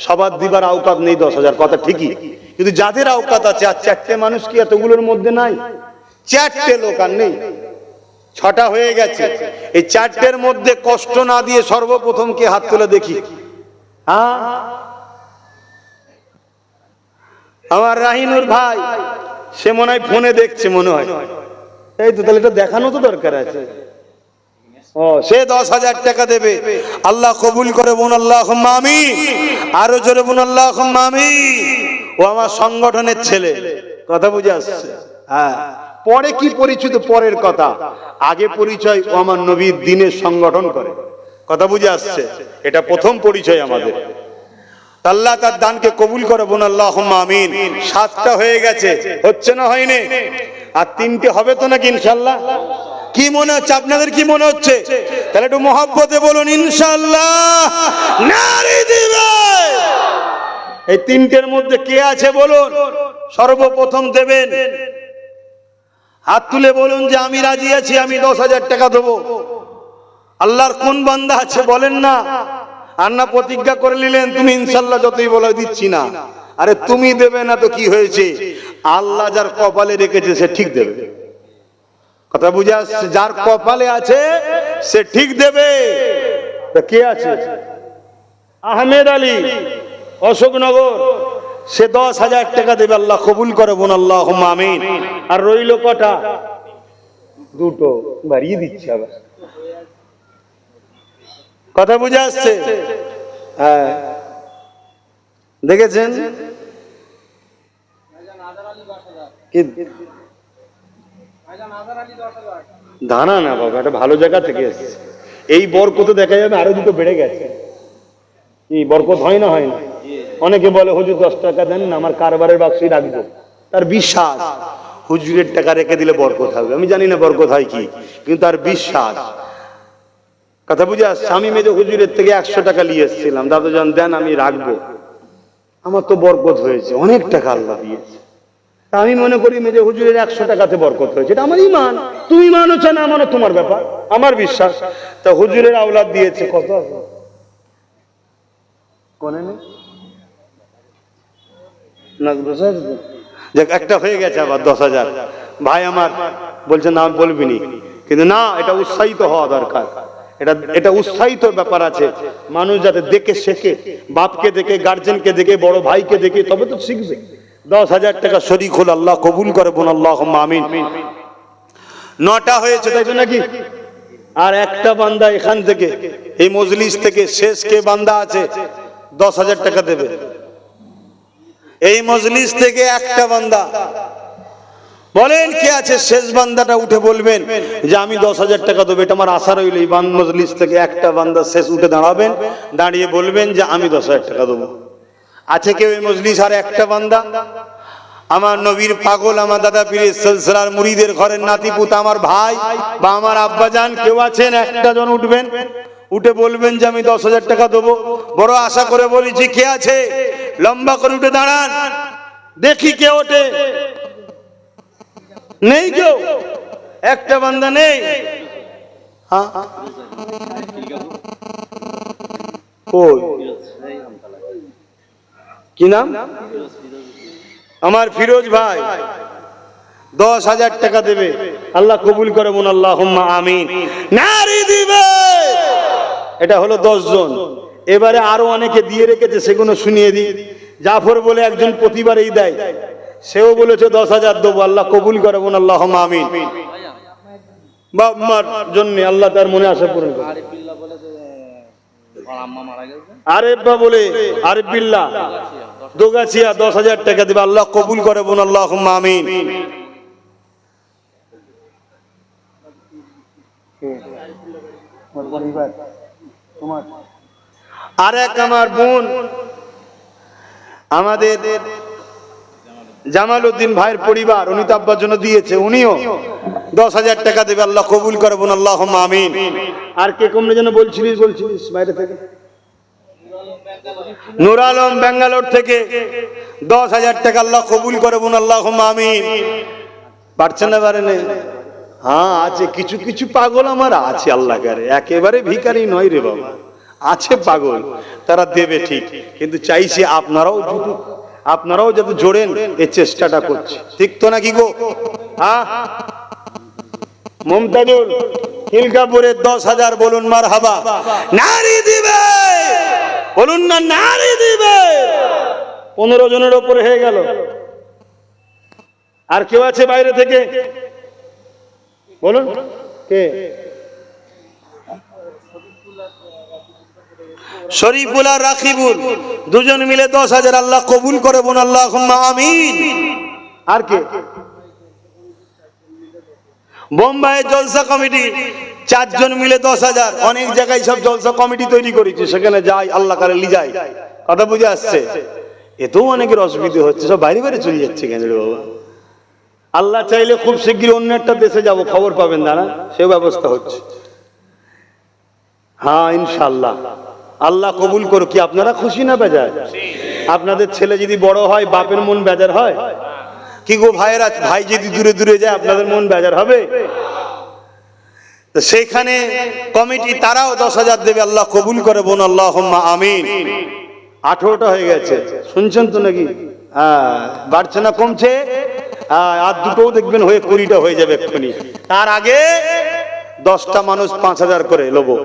সবার দিবার আওকাত নেই 10,000, কথা ঠিকই, কিন্তু যাদের আওকাত আছে, আর 4টে মানুষ কি এতগুলোর মধ্যে নাই? 4টে লোক আর নেই, 6টা হয়ে গেছে। এই 4টের মধ্যে কষ্ট না দিয়ে সর্বপ্রথম কে হাত তুলে দেখি? হ্যাঁ, আমার রাহিনুর ভাই, সে মনে হয় ফোনে দেখছে মনে হয়। এই তো, তাহলে এটা দেখানো তো দরকার আছে। ও, সে 10,000 টাকা দেবে। আল্লাহ কবুল করে, বোন আল্লাহুম্মা আমিন। আরো জোরে বোন আল্লাহুম্মা আমিন। ও আমার সংগঠনের ছেলে, কথা বুঝে আসছে? হ্যাঁ, পরে কি পরিচিত পরের কথা, আগে পরিচয় ও আমার নবীর দ্বীনের সংগঠন করে। কথা বুঝে আসছে? এটা প্রথম পরিচয় আমাদের। আল্লাহ তার দানকে কবুল করে, বোন আল্লাহুম্মা আমিন। 7টা হয়ে গেছে, হচ্ছে না হয়নি? আর 3টে হবে তো নাকি ইনশাআল্লাহ? কি মনে হচ্ছে আপনাদের, কি মনে হচ্ছে? তাহলে একটু মহব্বতে বলুন ইনশাআল্লাহ। নারী দিবে। এই 3টের মধ্যে কে আছে বলুন, সর্বপ্রথম দেবেন? হাত তুলে বলুন যে আমি রাজি আছি, আমি 10,000 টাকা দেবো। আল্লাহর কোন বান্দা আছে বলেন না? আর না প্রতিজ্ঞা করে নিলেন তুমি ইনশাআল্লাহ যতই বলে দিচ্ছি না। আরে তুমি দেবে না তো কি হয়েছে? আল্লাহ যার কপালে রেখেছে সে ঠিক দেবে। কথা বুঝে আসছে? যার কপালে আছে সে ঠিক দেবে। তা কে আছে? আহমেদ আলী, অশোকনগর, সে 10,000 টাকা দেবে। আল্লাহ কবুল করে, বোন আল্লাহুম্মা আমিন। আর রইল কটা? 2টো, বাড়িয়ে দিচ্ছি আবার। কথা বুঝে আসছে? হ্যাঁ, দেখেছেন? দানা না বাবা, এটা ভালো জায়গা থেকে এসছে। এই বরকত দেখা যাবে আরো 2টো বেড়ে গেছে। এই বরকত হয় না? হয় না? অনেকে বলে হুজুর 10 টাকা দেন না, আমার কারবারের বাক্সই রাখবো। তার বিশ্বাস হুজুরের টাকা রেখে দিলে বরকত হবে। আমি জানি না বরকত হয় কি, কিন্তু তার বিশ্বাস। কথা বুঝে আসছে? আমি মেজো হুজুরের থেকে 100 টাকা নিয়ে এসেছিলাম, দাদু জান দেন, আমি রাখবো, আমার তো বরকত হয়েছে, অনেক টাকা আল্লাহ দিয়েছে। আমি মনে করি মেজো হুজুরের 100 টাকাতে বরকত হয়েছে, এটা আমার ঈমান। তুমি মানো চা না মানো তোমার ব্যাপার, আমার বিশ্বাস। তা হুজুরের আওলাদ দিয়েছে কত? কোনে নেই না, 10,000 একটা হয়ে গেছে, আবার 10,000। ভাই আমার বলছে না বলবিনি, কিন্তু না, এটা উৎসাহিত হওয়া দরকার। এটা উৎসাহিত ব্যাপার আছে। মানুষ যাতে দেখে শেখে, বাপকে দেখে, গার্জেনকে দেখে, বড় ভাইকে দেখে, তবে তো শিখবে। 10,000 টাকা শরীক হল, আল্লাহ কবুল করে, বোন আল্লাহুম্মা আমিন। 9টা হয়েছে, তাই তো নাকি? আর একটা বান্দা এখান থেকে, এই মজলিস থেকে শেষ কে বান্দা আছে 10,000 টাকা দেবে? এই মজলিস থেকে একটা বান্দা, বলেন কে আছে? শেষ বান্দাটা উঠে বলবেন যে আমি 10,000 টাকা দেবো। এটা আমার আশা রইল, এই মজলিস থেকে একটা বান্দা শেষ উঠে দাঁড়াবেন, দাঁড়িয়ে বলবেন যে আমি 10,000 টাকা দেবো। আছে কেউ এই মজলিস? আর একটা বান্দা আমার নবীর পাগল আমার দাদা পীরের সিলসিলার মুরিদের ঘরের নাতিপুত আমার ভাই বা আমার আব্বাজান কেউ আছেন, একটা জন উঠবেন, উঠে বলবেন যে আমি 10,000 টাকা দেবো। বড় আশা করে বলেছি, কে আছে? লম্বা করে উঠে দাঁড়ান, দেখি কে ওঠে। নেই কেউ, একটা বান্দা নেই। হ্যাঁ কই? কি নাম? আমার ফিরোজ ভাই 10,000 টাকা দেবে, আল্লাহ কবুল করে বলুন আল্লাহুম্মা আমিন। নারী দিবে। এটা হলো 10 জন। এবারে আরো অনেকে দিয়ে রেখেছে, সেগুলো শুনিয়ে দিই। জাফর বলে একজন প্রতিবারেই দেয়, সেও বলেছে 10,000 দেবো, আল্লাহ কবুল করে বলুন আল্লাহুম্মা আমিন। বাপ মার জন্য আল্লাহ তার মনে আশা পূরণ করে। আরেফা বলে আরেফ বিল্লাহ দোগাছিয়া 10,000 টাকা দেবে, আল্লাহ কবুল করে বলুন আল্লাহুম্মা আমিন। আরেক আমার বোন আমাদের জামাল উদ্দিন ভাইয়ের পরিবার, উনি তো আব্বার জন্য দিয়েছে, উনিও 10,000 টাকা দেবে, আল্লাহ কবুল করে বলুন আল্লাহুম্মা আমিন। আর কে কমলে যেন বলছিলিস বাইরে থেকে? নূর আলম ব্যাঙ্গালোর থেকে 10,000 টাকা, আল্লাহ কবুল করে বলুন আল্লাহুম্মা আমিন। পারছেন না? পারে না? হ্যাঁ আছে, কিছু কিছু পাগল আমার আছে, আল্লাহ করে, একেবারে ভিখারি নয় রে বাবা, আছে পাগল, তারা দেবে ঠিক, কিন্তু চাইছি আপনারাও যাতে জোড়েন, এই চেষ্টাটা করছে, ঠিক তো নাকি গো? হ্যাঁ মুমতাজুল খিলকাপুরে 10,000 বলুন মারহাবা। নারী দিবে বলুন না, নারী দিবে। 15 জনের উপরে হয়ে গেল। আর কেউ আছে বাইরে থেকে? বলুন কে? শরীফুল আর রাকিবুল দুজন মিলে 10,000, আল্লাহ কবুল করে বলুন আল্লাহুম্মা আমিন। আর কে? বোম্বাই জলসা কমিটি 4 জন মিলে 10,000। অনেক জায়গায় সব জলসা কমিটি তৈরি করেছে, সেখানে যাই, আল্লাহ কারে লি যায়। কথা বুঝে আসছে? এতেও অনেকের অসুবিধা হচ্ছে, সব বাইরে বাইরে চলে যাচ্ছে কেন রে বাবা? আল্লাহ চাইলে খুব শীঘ্রই অন্য একটা দেশে যাব, খবর পাবেন দাঁড়া, সে ব্যবস্থা হচ্ছে। হ্যাঁ ইনশাআল্লাহ, আল্লাহ কবুল করুক। কি আপনারা খুশি না বেজার? আপনাদের ছেলে যদি বড় হয়, বাপের মন বেজার হয় কি গো ভাইয়েরা? ভাই যদি দূরে দূরে যায়, আপনাদের মন বেজার হবে? তো সেইখানে কমিটি তারাও 10,000 দেবে, আল্লাহ কবুল করে বলুন আল্লাহুম্মা আমিন। 18টা হয়ে গেছে, শুনছেন তো নাকি? হ্যাঁ, বাড়ছে না কমছে? আর দুটোও দেখবেন হয়ে 20টা হয়ে যাবে এক্ষুনি। তার আগে 10টা মানুষ 5,000 করে লোবো।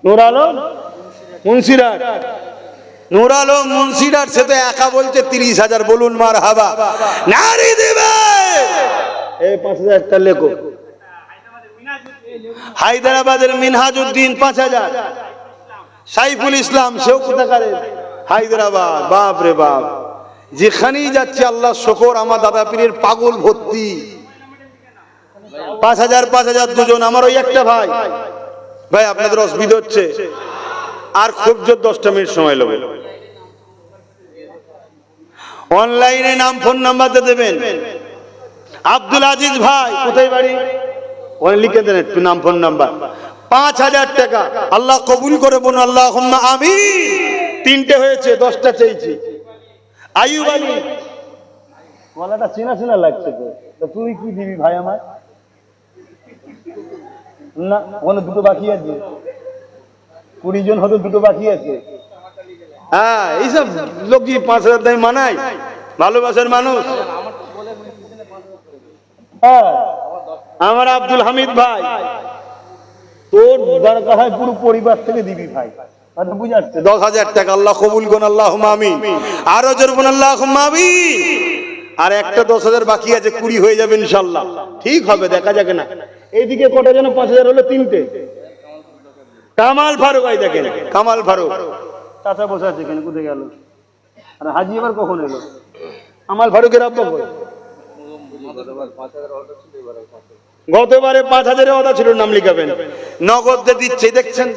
নূর আলম মুন্সিরাট, নূর আলম মুন্সিরাট, সে তো একা বলছে 30,000 বলুন মারহাবা। নারী দিবে। এই 5,000টা লেখো। হায়দ্রাবাদের মিনহাজউদ্দিন 5,000। সাইফুল ইসলাম, সেও কোথাকারে? হায়দ্রাবাদ। বাপ রে বাপ, যেখানেই যাচ্ছে আল্লাহ শুকর, আমার দাদা পীরের পাগল ভর্তি। 5,000 দুজন। আমার ওই একটা ভাই, ভাই আপনাদের অসুবিধা হচ্ছে, আর খুব জোর 10টা মিনিট সময় নেবে। অনলাইনে নাম ফোন নাম্বারটা দেবেন। আব্দুল আজিজ ভাই, কোথায় বাড়ি? ওখানে লিখে দেন একটু নাম ফোন নাম্বার। 5,000 টাকা, আল্লাহ কবুল করে বলুন আল্লাহুম্মা আমিন। 3টে হয়েছে, 10টা চাইছি। আইয়ুব আলী, গলাটা চেনা চেনা লাগছে তো, তুই কি দিবি ভাই আমার? না, ওখানে 2টো বাকি আছে, 20 জন হয়তো 2টো বাকি আছে। হ্যাঁ, এইসব লোক কি 5,000 দাম মানায়? ভালোবাসার মানুষ। হ্যাঁ, আমার আব্দুল হামিদ ভাই, তোর দরকার হয় পুরো পরিবার থেকে দিবি ভাই, কথা বুঝাচ্ছে। 10,000 টাকা, আল্লাহ কবুল করুন আল্লাহুম্মা আমিন। আরো জোর বলুন আল্লাহুম্মা আমিন। আর একটা 10,000 বাকি আছে, 20 হয়ে যাবে ইনশাআল্লাহ। ঠিক হবে, দেখা যাক না। এইদিকে কটা যেন 5,000 হলো? 3টে। কামাল ফারুক, এই দেখেন কামাল ফারুক চাচা বসে আছে, কেন কোথায় গেল? আর হাজি এবার কখন এলো? কামাল ফারুকের আব্বা কই? গতবারে 5,000 অদা ছিল, নাম লিখাবেন। নগদ দিচ্ছে, দেখছেন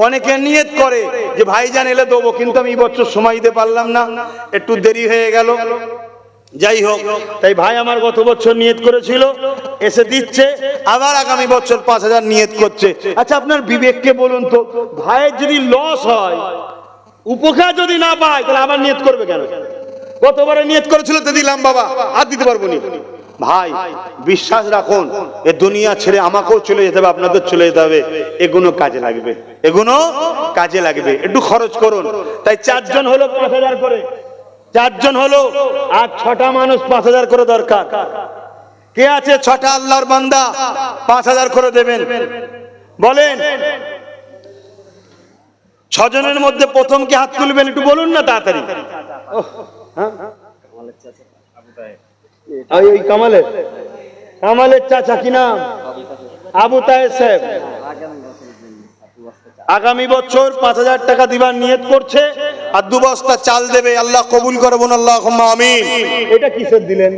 অনেকে নিয়ত করে যে ভাইজান এলে দেবো, কিন্তু আমি এই বছর সময় দিতে পারলাম না, একটু দেরি হয়ে গেল। যাই হোক, তাই ভাই আমার গত বছর নিয়ত করেছিল, এসে দিচ্ছে, আবার আগামী বছর 5,000 নিয়ত করছে। আচ্ছা আপনার বিবেককে বলুন তো, ভাইয়ের যদি লস হয়, উপকার যদি না পায়, তাহলে আবার নিয়ত করবে কেন? গতবারে নিয়ত করেছিল তো দিলাম বাবা, আর দিতে পারবো না। ভাই বিশ্বাস রাখুন, এ দুনিয়া ছেড়ে আমাকেও চলে যেতে হবে, আপনাদের চলে যেতে হবে, এগুলো কাজে লাগবে, এগুলো কাজে লাগবে। একটু খরচ করুন। তাই 4 জন হলো 5,000 করে, 4 জন হলো, আর 6টা মানুষ 5,000 করে দরকার। কে আছে 6টা আল্লাহর বান্দা 5,000 করে দেবেন? বলেন। 6 জনের মধ্যে প্রথম কে হাত তুলবেন একটু বলুন না তাড়াতাড়ি। ওই কামালের চাচা কি নাম? আবু তাহের সাহেব। আগামী বছর 5,000 টাকা দিবার নিয়ত করছে, আর 2 বস্তা চাল দেবে। আল্লাহ কবুল করে বলুন আল্লাহুম্মা আমিন। এটা কিসের দিলেন?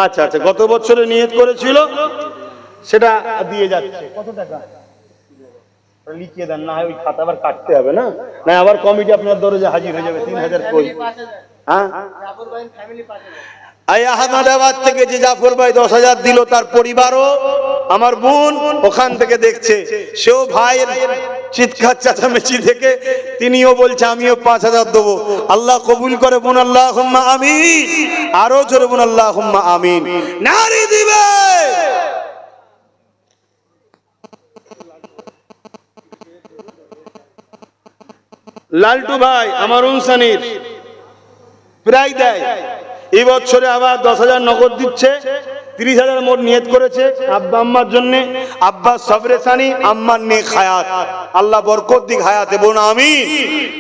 আচ্ছা আচ্ছা, গত বছরে নিয়ত করেছিল, সেটা দিয়ে যাচ্ছে। কত টাকা লিখিয়ে দেন, না হয় ওই খাতা আবার কাটতে হবে, না না আবার কমিটি আপনার দরজা হাজির হয়ে যাবে। 3,000 কই? হ্যাঁ, আহমেদাবাদ থেকে যে জাফর ভাই 10,000 দিল, তার পরিবারও, আমার বোন ওখান থেকে দেখছে, সেও ভাইয়ের চিৎকার চেঁচামেচি থেকে তিনিও বলছে আমিও 5,000 দেবো। আল্লাহ কবুল করে বোন আল্লাহুম্মা আমিন। আরো জোরে বোন আল্লাহুম্মা আমিন। নারী দিবে। লালটু ভাই আমার উনসানির প্রায় দেয়, এই বছরে আবার 10,000 নগদ দিচ্ছে, 30,000 মোট নিয়ত করেছে আব্বা আম্মার জন্য। আব্বা সবরে সানি, আম্মার নেক হায়াত, আল্লাহ বরকত দিক হায়াতে, বোন আমিন।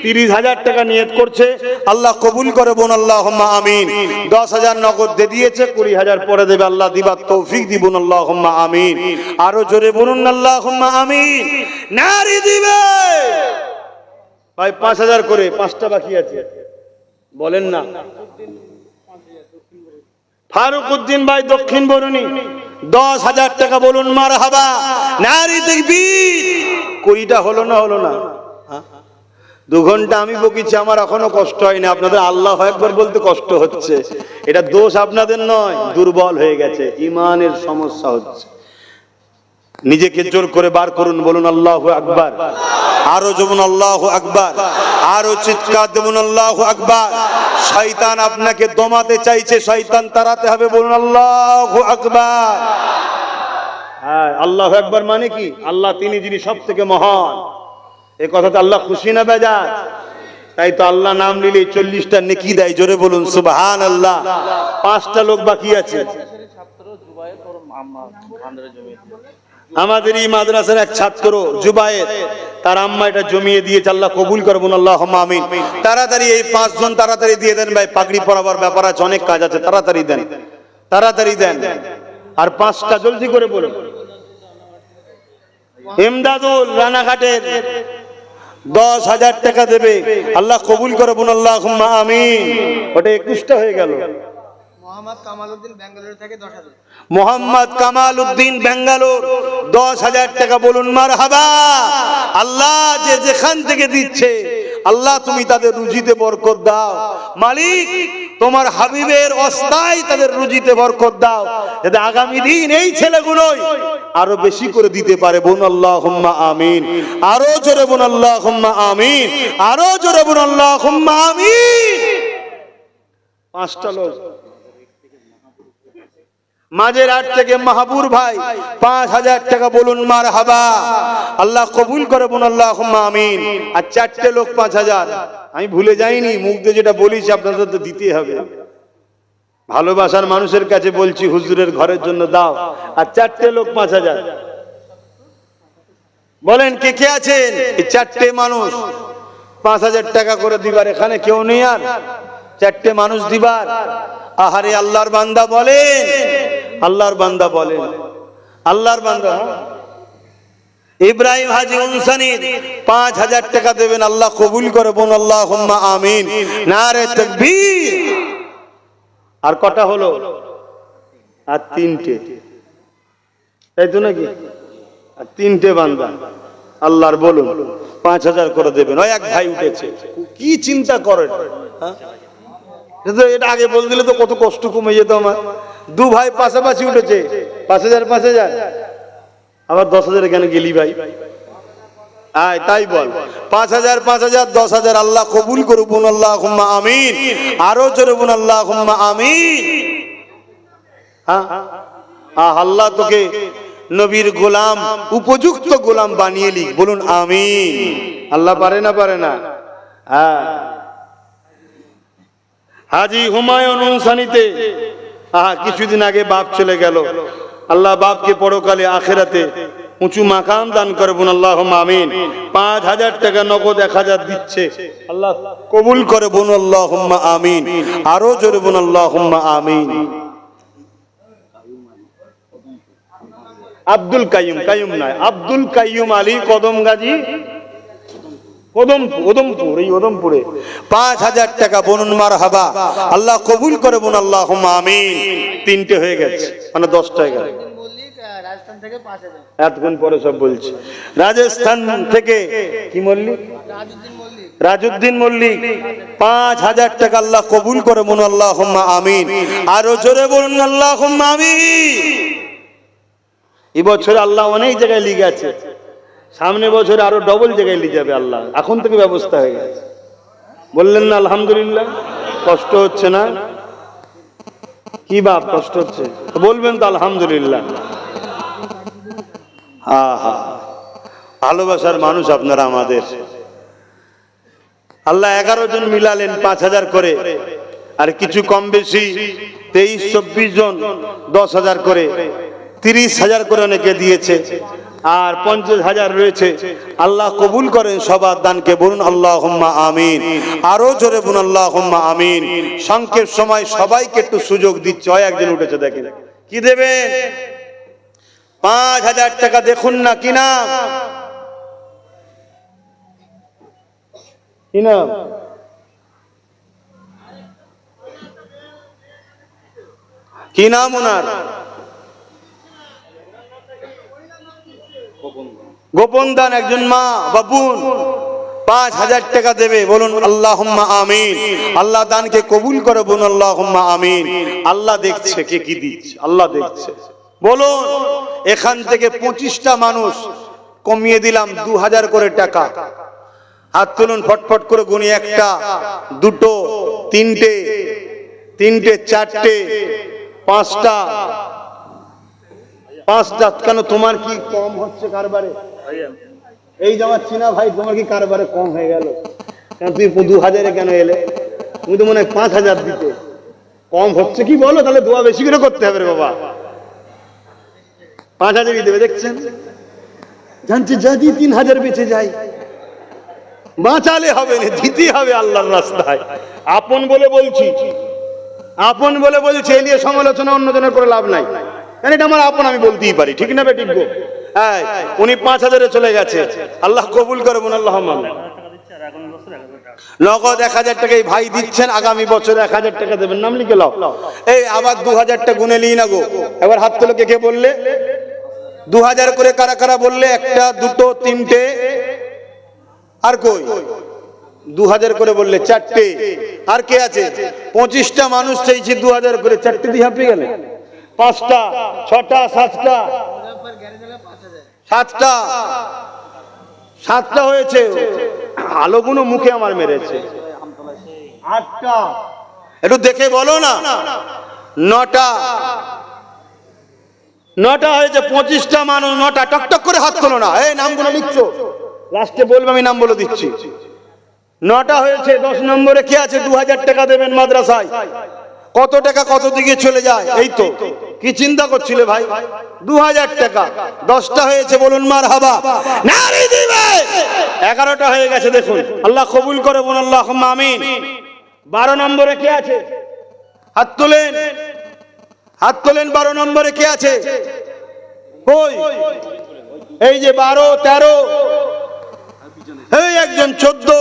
30,000 টাকা নিয়ত করছে, আল্লাহ কবুল করে বোন আল্লাহুম্মা আমিন। 10,000 নগদ দিয়ে দিয়েছে, 20,000 পরে দেবে, আল্লাহ দিবার তৌফিক দি বোন আল্লাহুম্মা আমিন। আরো জোরে বলুন আল্লাহুম্মা আমিন। নারী দিবে ভাই 5,000 করে, 5টা বাকি আছে, বলেন না। ফারুক উদ্দিন ভাই দক্ষিণ বরুণী 10,000 টাকা, বলুন মারহাবা। নারী তাকবীর। 20টা হলো না? হলো না? 2 ঘন্টা আমি বকিছি, আমার এখনো কষ্ট হয়নি, আপনাদের আল্লাহু আকবার বলতে কষ্ট হচ্ছে। এটা দোষ আপনাদের নয়, দুর্বল হয়ে গেছে, ইমানের সমস্যা হচ্ছে। নিজেকে জোর করে বার করুন, বলুন আল্লাহু আকবার। আরো যেমন আল্লাহু আকবার, আরো চিৎকার দেবুন আল্লাহু আকবার। শয়তান আপনাকে দমাতে চাইছে, শয়তান তাড়াতে হবে, বলুন আল্লাহু আকবার। হ্যাঁ, আল্লাহু আকবার মানে কি? আল্লাহ তিনি যিনি সব থেকে মহান, এই কথাতে আল্লাহ খুশি না বেজার? তাই তো আল্লাহ নাম নিলে 40টা নেকি দেয়, জোরে বলুন সুবহানাল্লাহ। 5টা লোক বাকি আছে। আমাদের এই মাদ্রাসার এক ছাত্র জুবায়ের, তার আম্মা এটা জমিয়ে দিয়েছে, আল্লাহ কবুল করবেন আল্লাহুম্মা আমিন। তাড়াতাড়ি এই 5 জন তাড়াতাড়ি দিয়ে দেন ভাই, পাগড়ি পরাবার ব্যাপার আছে, অনেক কাজ আছে, তাড়াতাড়ি দেন, তাড়াতাড়ি দেন। আর 5টা জলদি করে বলুন। ইমদাদুল রানাঘাটের 10,000 টাকা দেবে, আল্লাহ কবুল করবেন আল্লাহুম্মা আমিন। ওটা 21টা হয়ে গেল। মোহাম্মদ কামাল উদ্দিন ব্যাঙ্গালোর 10,000 টাকা, বলুন মারহাবা। আল্লাহ যে যেখান থেকে দিচ্ছে, আল্লাহ তুমি তাদের রুজিতে বরকত দাও মালিক, তোমার হাবিবের অস্থায় তাদের রুজিতে বরকত দাও, যাতে আগামী দিন এই ছেলেগুলোই আরো বেশি করে দিতে পারে, বোন আল্লাহুম্মা আমিন। আরো জোরে বোন আল্লাহুম্মা আমিন। আরো জোরে বোন আল্লাহুম্মা আমিন। 5টা লোক। মাঝের হাট থেকে মাহবুর ভাই 5,000 টাকা, বলুন মারহাবা। আল্লাহ কবুল করে বোন আল্লাহুম্মা আমিন। আর 4টে লোক 5,000। আমি ভুলে যাইনি, মুখ দিয়ে যেটা বলিস আপনাদের তো দিতে হবে। ভালোবাসার মানুষের কাছে বলছি, হুজুরের ঘরের জন্য দাও। আর 4টে লোক 5,000। বলেন কে কে আছেন? এই 4টে মানুষ 5,000 টাকা করে দিবার, এখানে কেউ নেই আর? 4টে মানুষ দিবার। আহারে আল্লাহর বান্দা বলেন, আল্লাহর বান্দা বলেন, আল্লাহর বান্দা। ইব্রাহিম হাজি উনসানির 5,000 টাকা দেবেন, আল্লাহ কবুল করে বোন আল্লাহুম্মা আমিন। নারে তাকবীর। আর কটা হলো? আর তিনটে, তাই তো নাকি? আর তিনটে বান্দা আল্লাহর বলুন 5,000 করে দেবেন। ওই এক ভাই উঠেছে, কি চিন্তা করেন? হ্যাঁ, এটা আগে বল দিলে তো কত কষ্ট কমে যেত আমার। দু ভাই পাশাপাশি উঠেছে, 5,000 5,000, আবার 10,000 কেন গেলি ভাই? আয় তাই বল, 5,000 5,000 10,000 আল্লাহ কবুল করুন, আল্লাহুম্মা আমিন। আরো জোরে বলুন আল্লাহুম্মা আমিন। হ্যাঁ, আল্লাহ তোকে নবীর গোলাম, উপযুক্ত গোলাম বানিয়ে লিখ, বলুন আমিন। আল্লাহ পারে না? পারে না? হ্যাঁ। হাজী হুমায়ুন আনসারীতে কিছুদিন আগে বাপ চলে গেল। আল্লাহ বাপকে পরকালে আখিরাতে উঁচু মাকাম দান করবেন, আল্লাহুম্মা আমিন। 5,000 টাকা নগদ 1,000 দিচ্ছে, আল্লাহ কবুল করে, বলুন আল্লাহুম্মা আমিন। আরো জোরে বলুন আল্লাহুম্মা আমিন। আব্দুল কাইয়ুম, কাইয়ুম নয়, আব্দুল কাইয়ুম আলী কদম গাজী, ওদমপুর, এই ওদমপুরে 5,000 টাকা, বলুন মারহাবা। আল্লাহ কবুল করে, বলুন আল্লাহুম্মা আমিন। তিনটে হয়ে গেছে, মানে 10 টাকা। রাজস্থান থেকে 5,000, এতক্ষণ পরে সব বলছি। রাজস্থান থেকে কি মল্লিক? রাজউদ্দিন মল্লিক 5,000 টাকা আল্লাহ কবুল করে, বলুন আল্লাহুম্মা আমিন। আরো জোরে বলুন আল্লাহুম্মা আমিন। এই বছর আল্লাহ অনেক জায়গায় লিখে আছে, সামনে বছর আরো ডবল জায়গায় লিখে যাবে আল্লাহ, এখন থেকে ব্যবস্থা হয়ে গেছে। বললেন না আলহামদুলিল্লাহ? কষ্ট হচ্ছে না? কি বাপ কষ্ট হচ্ছে? বলবেন তো আলহামদুলিল্লাহ। আহা, ভালোবাসার মানুষ আপনারা আমাদের। আল্লাহ 11 জন মিলালেন 5,000 করে, আর কিছু কম বেশি 23-24 জন 10,000 করে, 30,000 করে অনেকে দিয়েছে, আর 50,000 রয়েছে। আল্লাহ কবুল করেন সবার দানকে, বলুন আল্লাহুম্মা আমিন। আরো জোরে বলুন আল্লাহুম্মা আমিন। সংক্ষেপ সময় সবাইকে একটু সুযোগ দিচ্ছে। হয় একজন উঠেছে, দেখেন কি দেবেন? 5,000 টাকা। দেখুন না, কি নাম? কি নাম? কি নাম ওনার? গোপন দান, একজন মা বাবুন 5,000 টাকা দেবে, বলুন আল্লাহুম্মা আমিন। আল্লাহ দানকে কবুল করে, বলুন আল্লাহুম্মা আমিন। আল্লাহ দেখছে কে কি দিচ্ছে, আল্লাহ দেখছে। বলুন, এখান থেকে 25টা মানুষ কমিয়ে দিলাম 2,000 করে টাকা। হাত তুলুন, ফটফট করে গুনি। 1টা 2টো 3টে 4টে 5টা 5টা। কেন তোমার কি কম হচ্ছে কারবারে? এই যাওয়াচ্ছি না ভাই, তোমার কি কারবারে কম হয়ে গেল? কেন তুমি 2,000-এ কেন এলে? তুমি তো মনে হয় 5,000 দিতে। কম হচ্ছে কি বলো? তাহলে দোয়া বেশি করে করতে হবে রে বাবা। 5,000-ই দেবে, দেখছেন? জানছি যদি 3,000 বেঁচে যায়, বাঁচালে হবে না, দিতে হবে আল্লাহর রাস্তায়। আপন বলে বলছি, আপন বলে বলছি, এ নিয়ে সমালোচনা অন্যজনের করে লাভ নাই। কারণ এটা আমার আপন, আমি বলতেই পারি, ঠিক না বেঠিক গো? হ্যাঁ, উনি 5,000-এ চলে গেছে, আল্লাহ কবুল করে, বলুন আল্লাহুম্মা আমিন। নগদ 1,000 টাকা এই ভাই দিচ্ছেন, আগামী বছর 1,000 টাকা দেবেন, নাম লিখে লাও। এই আবার 2,000টা গুনে নিই না গো। এবার হাত তোলো, কে কে বললে 2,000 করে? কারা কারা বললে? 1টা 2টো 3টে, আর কই? 2,000 করে বললে 4টে। আর কে আছে? 25টা মানুষ চাইছে 2,000 করে, 4টে দিয়ে হাঁপিয়ে গেলে। 5টা 6টা 7টা 7টা 7টা হয়েছে। আলোগুলো মুখে আমার মেরেছে। 8টা, একটু দেখে বলো না। 9টা হয়েছে। 25টা মানুষ, 9টা। টকটক করে হাত তোলো না। এই নামগুলো লিখছো, লাস্টে বলবো, আমি নাম বলে দিচ্ছি। 9টা হয়েছে। 10 নম্বরে কে আছে? 2,000 টাকা দেবেন মাদ্রাসায়। কত টাকা কত দিকে চলে যায়? এই তো, কি চিন্তা করছিলে ভাই? 2,000 টাকা। 10টা হয়েছে, বলুন মারহাবা। নারী দিবে। 11টা হয়ে গেছে, দেখুন আল্লাহ কবুল করে, বলুন আল্লাহুম্মা আমিন। 12 নম্বরে কে আছে? হাত তোলেন, হাত তোলেন। 12 নম্বরে কে আছে? কই? এই যে 12 13, এই একজন 14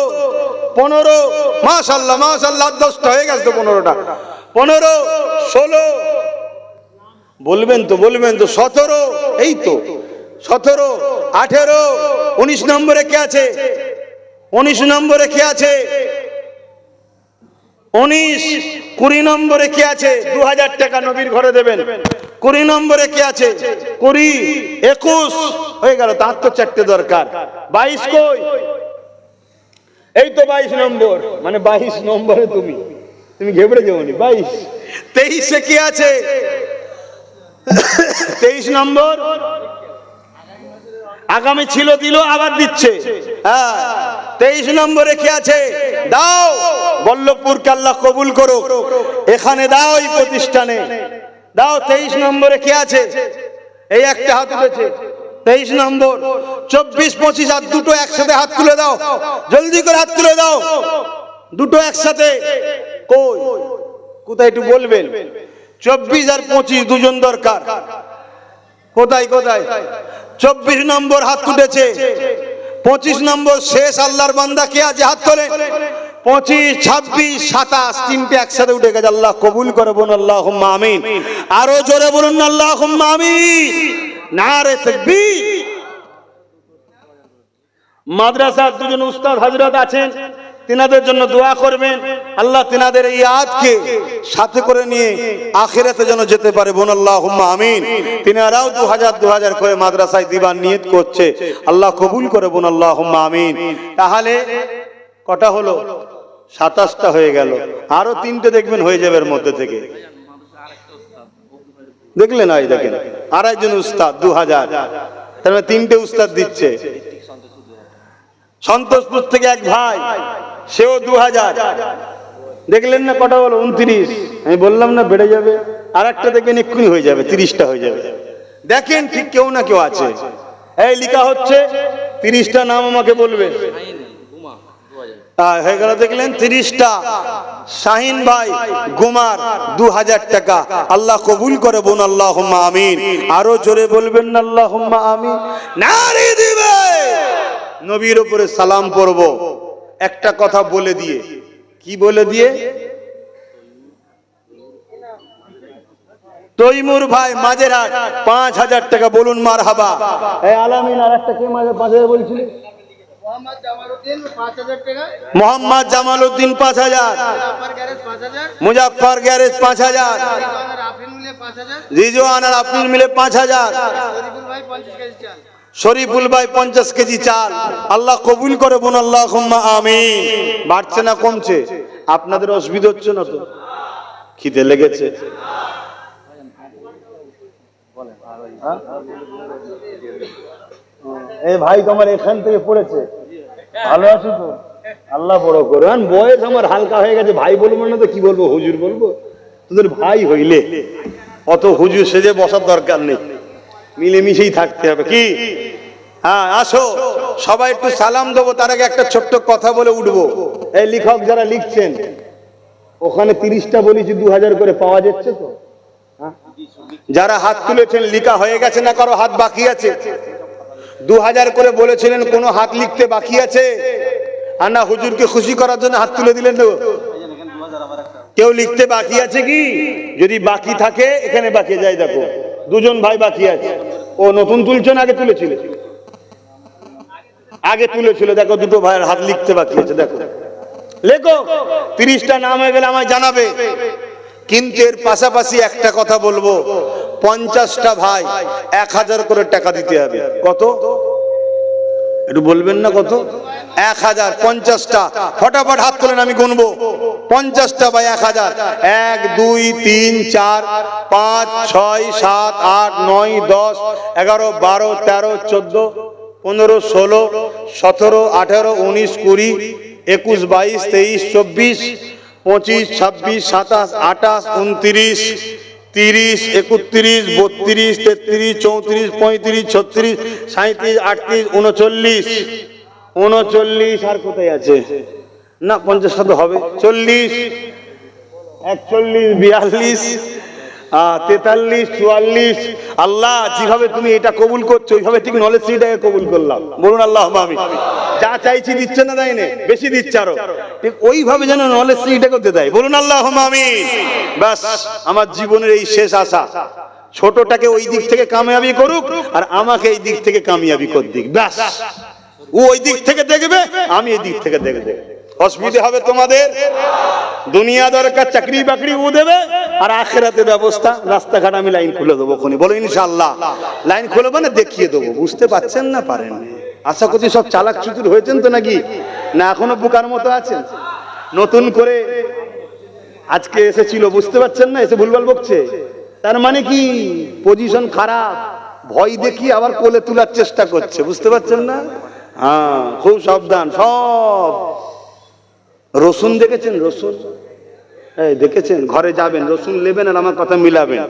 15, মাশাআল্লাহ মাশাআল্লাহ। 10টা হয়ে গেছে তো, 15টা। 15, 16, বলবেন তো 17, এই তো 17, 18, 19 নম্বরে কে আছে? 19 নম্বরে কে আছে? 19, 20 নম্বরে কে আছে? 2000 টাকা নবীর ঘরে দেবেন। 20 নম্বরে কে আছে? 20, 21 হয়ে গেল, তার তো 4টে দরকার। 22 কই? এই তো 22 নম্বর, মানে 22 নম্বরে তুমি ঘেবড়ে যাওনি। 22, 23-এ কি আছে? 23 নম্বর আগামী ছিল, দিল, আবার দিচ্ছে। হ্যাঁ, 23 নম্বরে কি আছে? দাও, বল্লভপুরকে আল্লাহ কবুল করো, এখানে দাও, এই প্রতিষ্ঠানে দাও। 23 নম্বরে কি আছে? এই একটা হাত উঠেছে, 23 নম্বর। 24, 25 আর দুটো একসাথে হাত তুলে দাও, জলদি করে হাত তুলে দাও, দুটো একসাথে। কই, কোথায় একটু বলবেন? 24 আর 25 দুজন দরকার। কোথায়? 24 নম্বর হাত উঠেছে। 25 নম্বর শেষ আল্লাহর বান্দা কে আছে? হাত তোলে। 25, 26, 27 তিনটে একসাথে উঠে গেছে। আল্লাহ কবুল করে, বলুন আল্লাহুম্মা আমিন। আরো জোরে বলুন আল্লাহুম্মা আমিন। নারে তাকবীর। মাদ্রাসার দুজন উস্তাদ হযরত আছেন, তিনাদের জন্য দোয়া করবেন। আল্লাহ তিনাদের এই আয়াতকে সাথে করে নিয়ে আখিরাতে যেন যেতে পারে, বলুন আল্লাহুম্মা আমিন। তিনারাও 2000 করে মাদ্রাসায় দিবার নিয়ত করছে, আল্লাহ কবুল করে, বলুন আল্লাহুম্মা আমিন। তাহলে কটা হলো? 27টা হয়ে গেল। আরো 3টে দেখবেন হয়ে যাবে এর মধ্যে থেকে। দেখলেন, আজ দেখেন আর একজন উস্তাদ 2000, তাহলে 3টে উস্তাদ দিচ্ছে। সন্তোষপুর থেকে এক ভাই, সেও 2000। দেখলেন না কটা হলো? 29। আমি বললাম না বেড়ে যাবে। আর একটা দেখবেন এক্ষুনি হয়ে যাবে, 30টা হয়ে যাবে। দেখেন ঠিক কেউ না কেউ আছে। এই লেখা হচ্ছে, 30টা নাম আমাকে বলবে। হয়ে গেল, দেখলেন 30টা। শাহিন ভাই গুমার 2000 টাকা, আল্লাহ কবুল করে, বোন আল্লাহুম্মা আমিন। আরো জোরে বলবেন না আল্লাহুম্মা আমিন। নারে দিবে, নবীর উপরে সালাম পড়ব। একটা কথা বলে দিয়ে, কি বলে দিয়ে? তৈমুর ভাই মাঝেরহাট 5000 টাকা, বলুন মারহাবা। এই আলামিন আর একটা কে মাঝে 5000 বলছিল? মোহাম্মদ জামালউদ্দিন 5000 টাকা। মোহাম্মদ জামালউদ্দিন 5000। মুজাফফর গ্যারেজ 5000। মুজাফফর গ্যারেজ 5000। আফরিন মিলে 5000। রিজওয়ান আর আফরিন মিলে 5000। শরীফুল ভাই 50 কেজি চাল। শরীফুল ভাই 50 কেজি চাল, আল্লাহ কবুল করে, বোন আল্লাহুম্মা আমিন। বাড়ছে না কমছে? আপনাদের অসুবিধা হচ্ছে না তো? খিদে লেগেছে? এই ভাই তোমার এখান থেকে পড়েছে, ভালো আছো তো? আল্লাহ বড় করুন। বয়স আমার হালকা হয়ে গেছে, ভাই বলবো না তো কি বলবো? হুজুর বলবো। তোদের ভাই হইলে অত হুজুর সেজে বসার দরকার নেই, মিলেমিশেই থাকতে হবে। কি? হ্যাঁ, আসো সবাই একটু সালাম দেবো, তার আগে একটা ছোট্ট কথা বলে উঠবো। এই লেখক যারা লিখছেন, ওখানে 30টা বলেছি, 2000 করে পাওয়া যাচ্ছে তো? যারা হাত তুলেছেন লিখা হয়ে গেছে না? কারো হাত বাকি আছে? 2000 করে বলেছিলেন, কোনো হাত লিখতে বাকি আছে? আর না হুজুরকে খুশি করার জন্য হাত তুলে দিলেন তো? কেউ লিখতে বাকি আছে কি? যদি বাকি থাকে এখানে বাকি যায়, দেখো দুজন ভাই বাকি আছে। ও নতুন তুলছেন, আগে তুলেছিল? আগে তুলেছিল, দেখো দুটো ভাইয়ের হাত লিখতে বাকি আছে, দেখো লেখো। 30টা নাম হয়ে গেলে আমায় জানাবে। কিন্তু এর পাশাপাশি একটা কথা বলবো, 50টা ভাই 1000 করে টাকা দিতে হবে। কত? একটু বলবেন না কত? 1000। 50টা ফটাফট হাত তোলেন, আমি গুনবো। 50টা ভাই 1000। 1, 2, 3, 4, 5, 6, 7, 8, 9, 10, 11, 12, 13, 14, 15, 16, 17, 18, 19, 20, 21, 22, 23, 24, 25, 26, 27, 28, 29, 30, 31, 32, 33, 34, 35, 36, 37, 38, 39, 39 আর কোথায় আছে? না 50টা তো হবে। 40, 41, 42, 43, 44, আল্লাহ যেভাবে তুমি এটা কবুল করছো ওইভাবে ঠিক নলেজ সিটাকে কবুল করলাম। বলুন আল্লাহ আমিন। যা চাইছি দিচ্ছে না, দেয় না, বেশি দিচ্ছে আরো, ঠিক ওইভাবে যেন নলেজ সিটা করতে দেয়। বলুন আল্লাহ আমিন। ব্যাস আমার জীবনের এই শেষ আশা, ছোটটাকে ওই দিক থেকে কামিয়াবি করুক আর আমাকে এই দিক থেকে কামিয়াবি কর দিক। ব্যাস, ও ওই দিক থেকে দেখবে, আমি এই দিক থেকে দেখবে। অসুবিধা হবে তোমাদের? দুনিয়া দরকার, চাকরি বাকরি ও দেবে, আর আখিরাতে ব্যবস্থা, রাস্তাঘাট আমি লাইন খুলে দেবো খনি। বলো ইনশাআল্লাহ। লাইন খুলে মানে দেখিয়ে দেবো। বুঝতে পারছেন না পারেন? আশা করছি সব চালাক চতুর হয়েছেন তো নাকি, না এখনো বোকার মতো আছেন? নতুন করে আজকে এসেছিল, বুঝতে পারছেন না, এসে ভুলভাল বকছে, তার মানে কি পজিশন খারাপ, ভয় দেখিয়ে আবার কোলে তোলার চেষ্টা করছে। বুঝতে পারছেন না? হ্যাঁ, খুব সাবধান। সব রসুন দেখেছেন? রসুন এই দেখেছেন? ঘরে যাবেন, রসুন নেবেন আর আমার কথা মিলাবেন।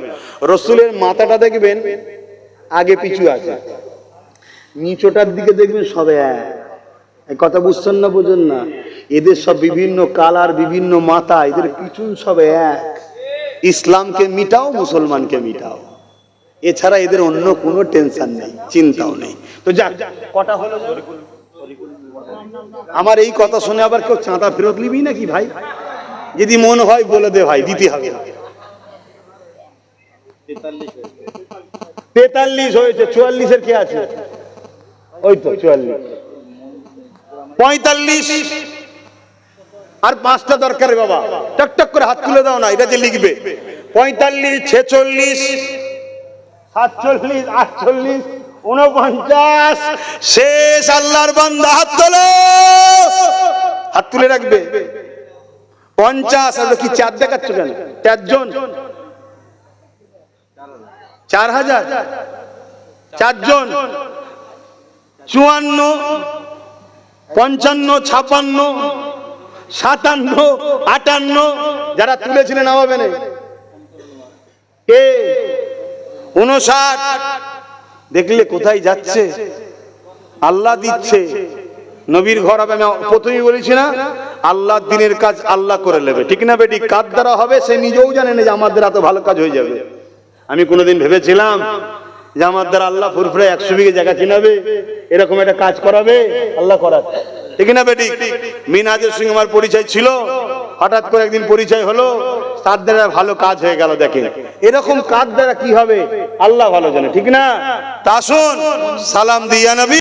রসুলের মাথাটা দেখবেন আগে পিছু আছে, নিচটার দিকে দেখবেন সবে এক। কথা বুঝছেন না? বুঝেন না? এদের সব বিভিন্ন কালার, বিভিন্ন মাথা, এদের পিছন সবে এক। ইসলামকে মিটাও, মুসলমানকে মিটাও, এছাড়া এদের অন্য কোনো টেনশন নেই, চিন্তাও নেই। তো যাক, কটা হলো? আমার এই কথা শুনে আবার কেউ চাঁদা ফেরত নিবি নাকি ভাই? যদি মন হয় বলে দে ভাই, দিতে হবে। 43 হয়েছে, 44 এর কে আছে? ওই তো 44, 45 আর 5টা দরকার বাবা। টক টক করে হাত তুলে দাও না, এটা যে লিখবে। 45, 46, 47, 48, 49, শেষ। আল্লাহর বান্দা হাত তোলো, হাত তুলে রাখবে। 50, আর কি 4 দেখাচ্ছ কেন? 4 জন, 4000, 4 জন। 54, 55, 56, 57, 58 যারা তুলেছিলেন নামাবেন। কে? 59। দেখলে কোথায় যাচ্ছে? আল্লাহ দিচ্ছে। নবীর ঘর হবে। আমি প্রথমেই বলেছি না, আল্লাহ দিনের কাজ আল্লাহ করে নেবে, ঠিক না বেটি? কার দ্বারা হবে সে নিজেও জানে না যে আমার দ্বারা এত ভালো কাজ হয়ে যাবে। আমি কোনোদিন ভেবেছিলাম যে আমার দ্বারা আল্লাহ ফুরফুরে 100 বিঘে জায়গা কিনাবে, এরকম একটা কাজ করাবে? আল্লাহ করাচ্ছে, ঠিক না বেটি? মিনাজের সঙ্গে আমার পরিচয় ছিল, হঠাৎ করে একদিন পরিচয় হলো, তার দ্বারা ভালো কাজ হয়ে গেল। দেখেন এরকম কাজ দ্বারা কি হবে আল্লাহ ভালো জানে, ঠিক না? তা আসুন সালাম দিয়া নবী।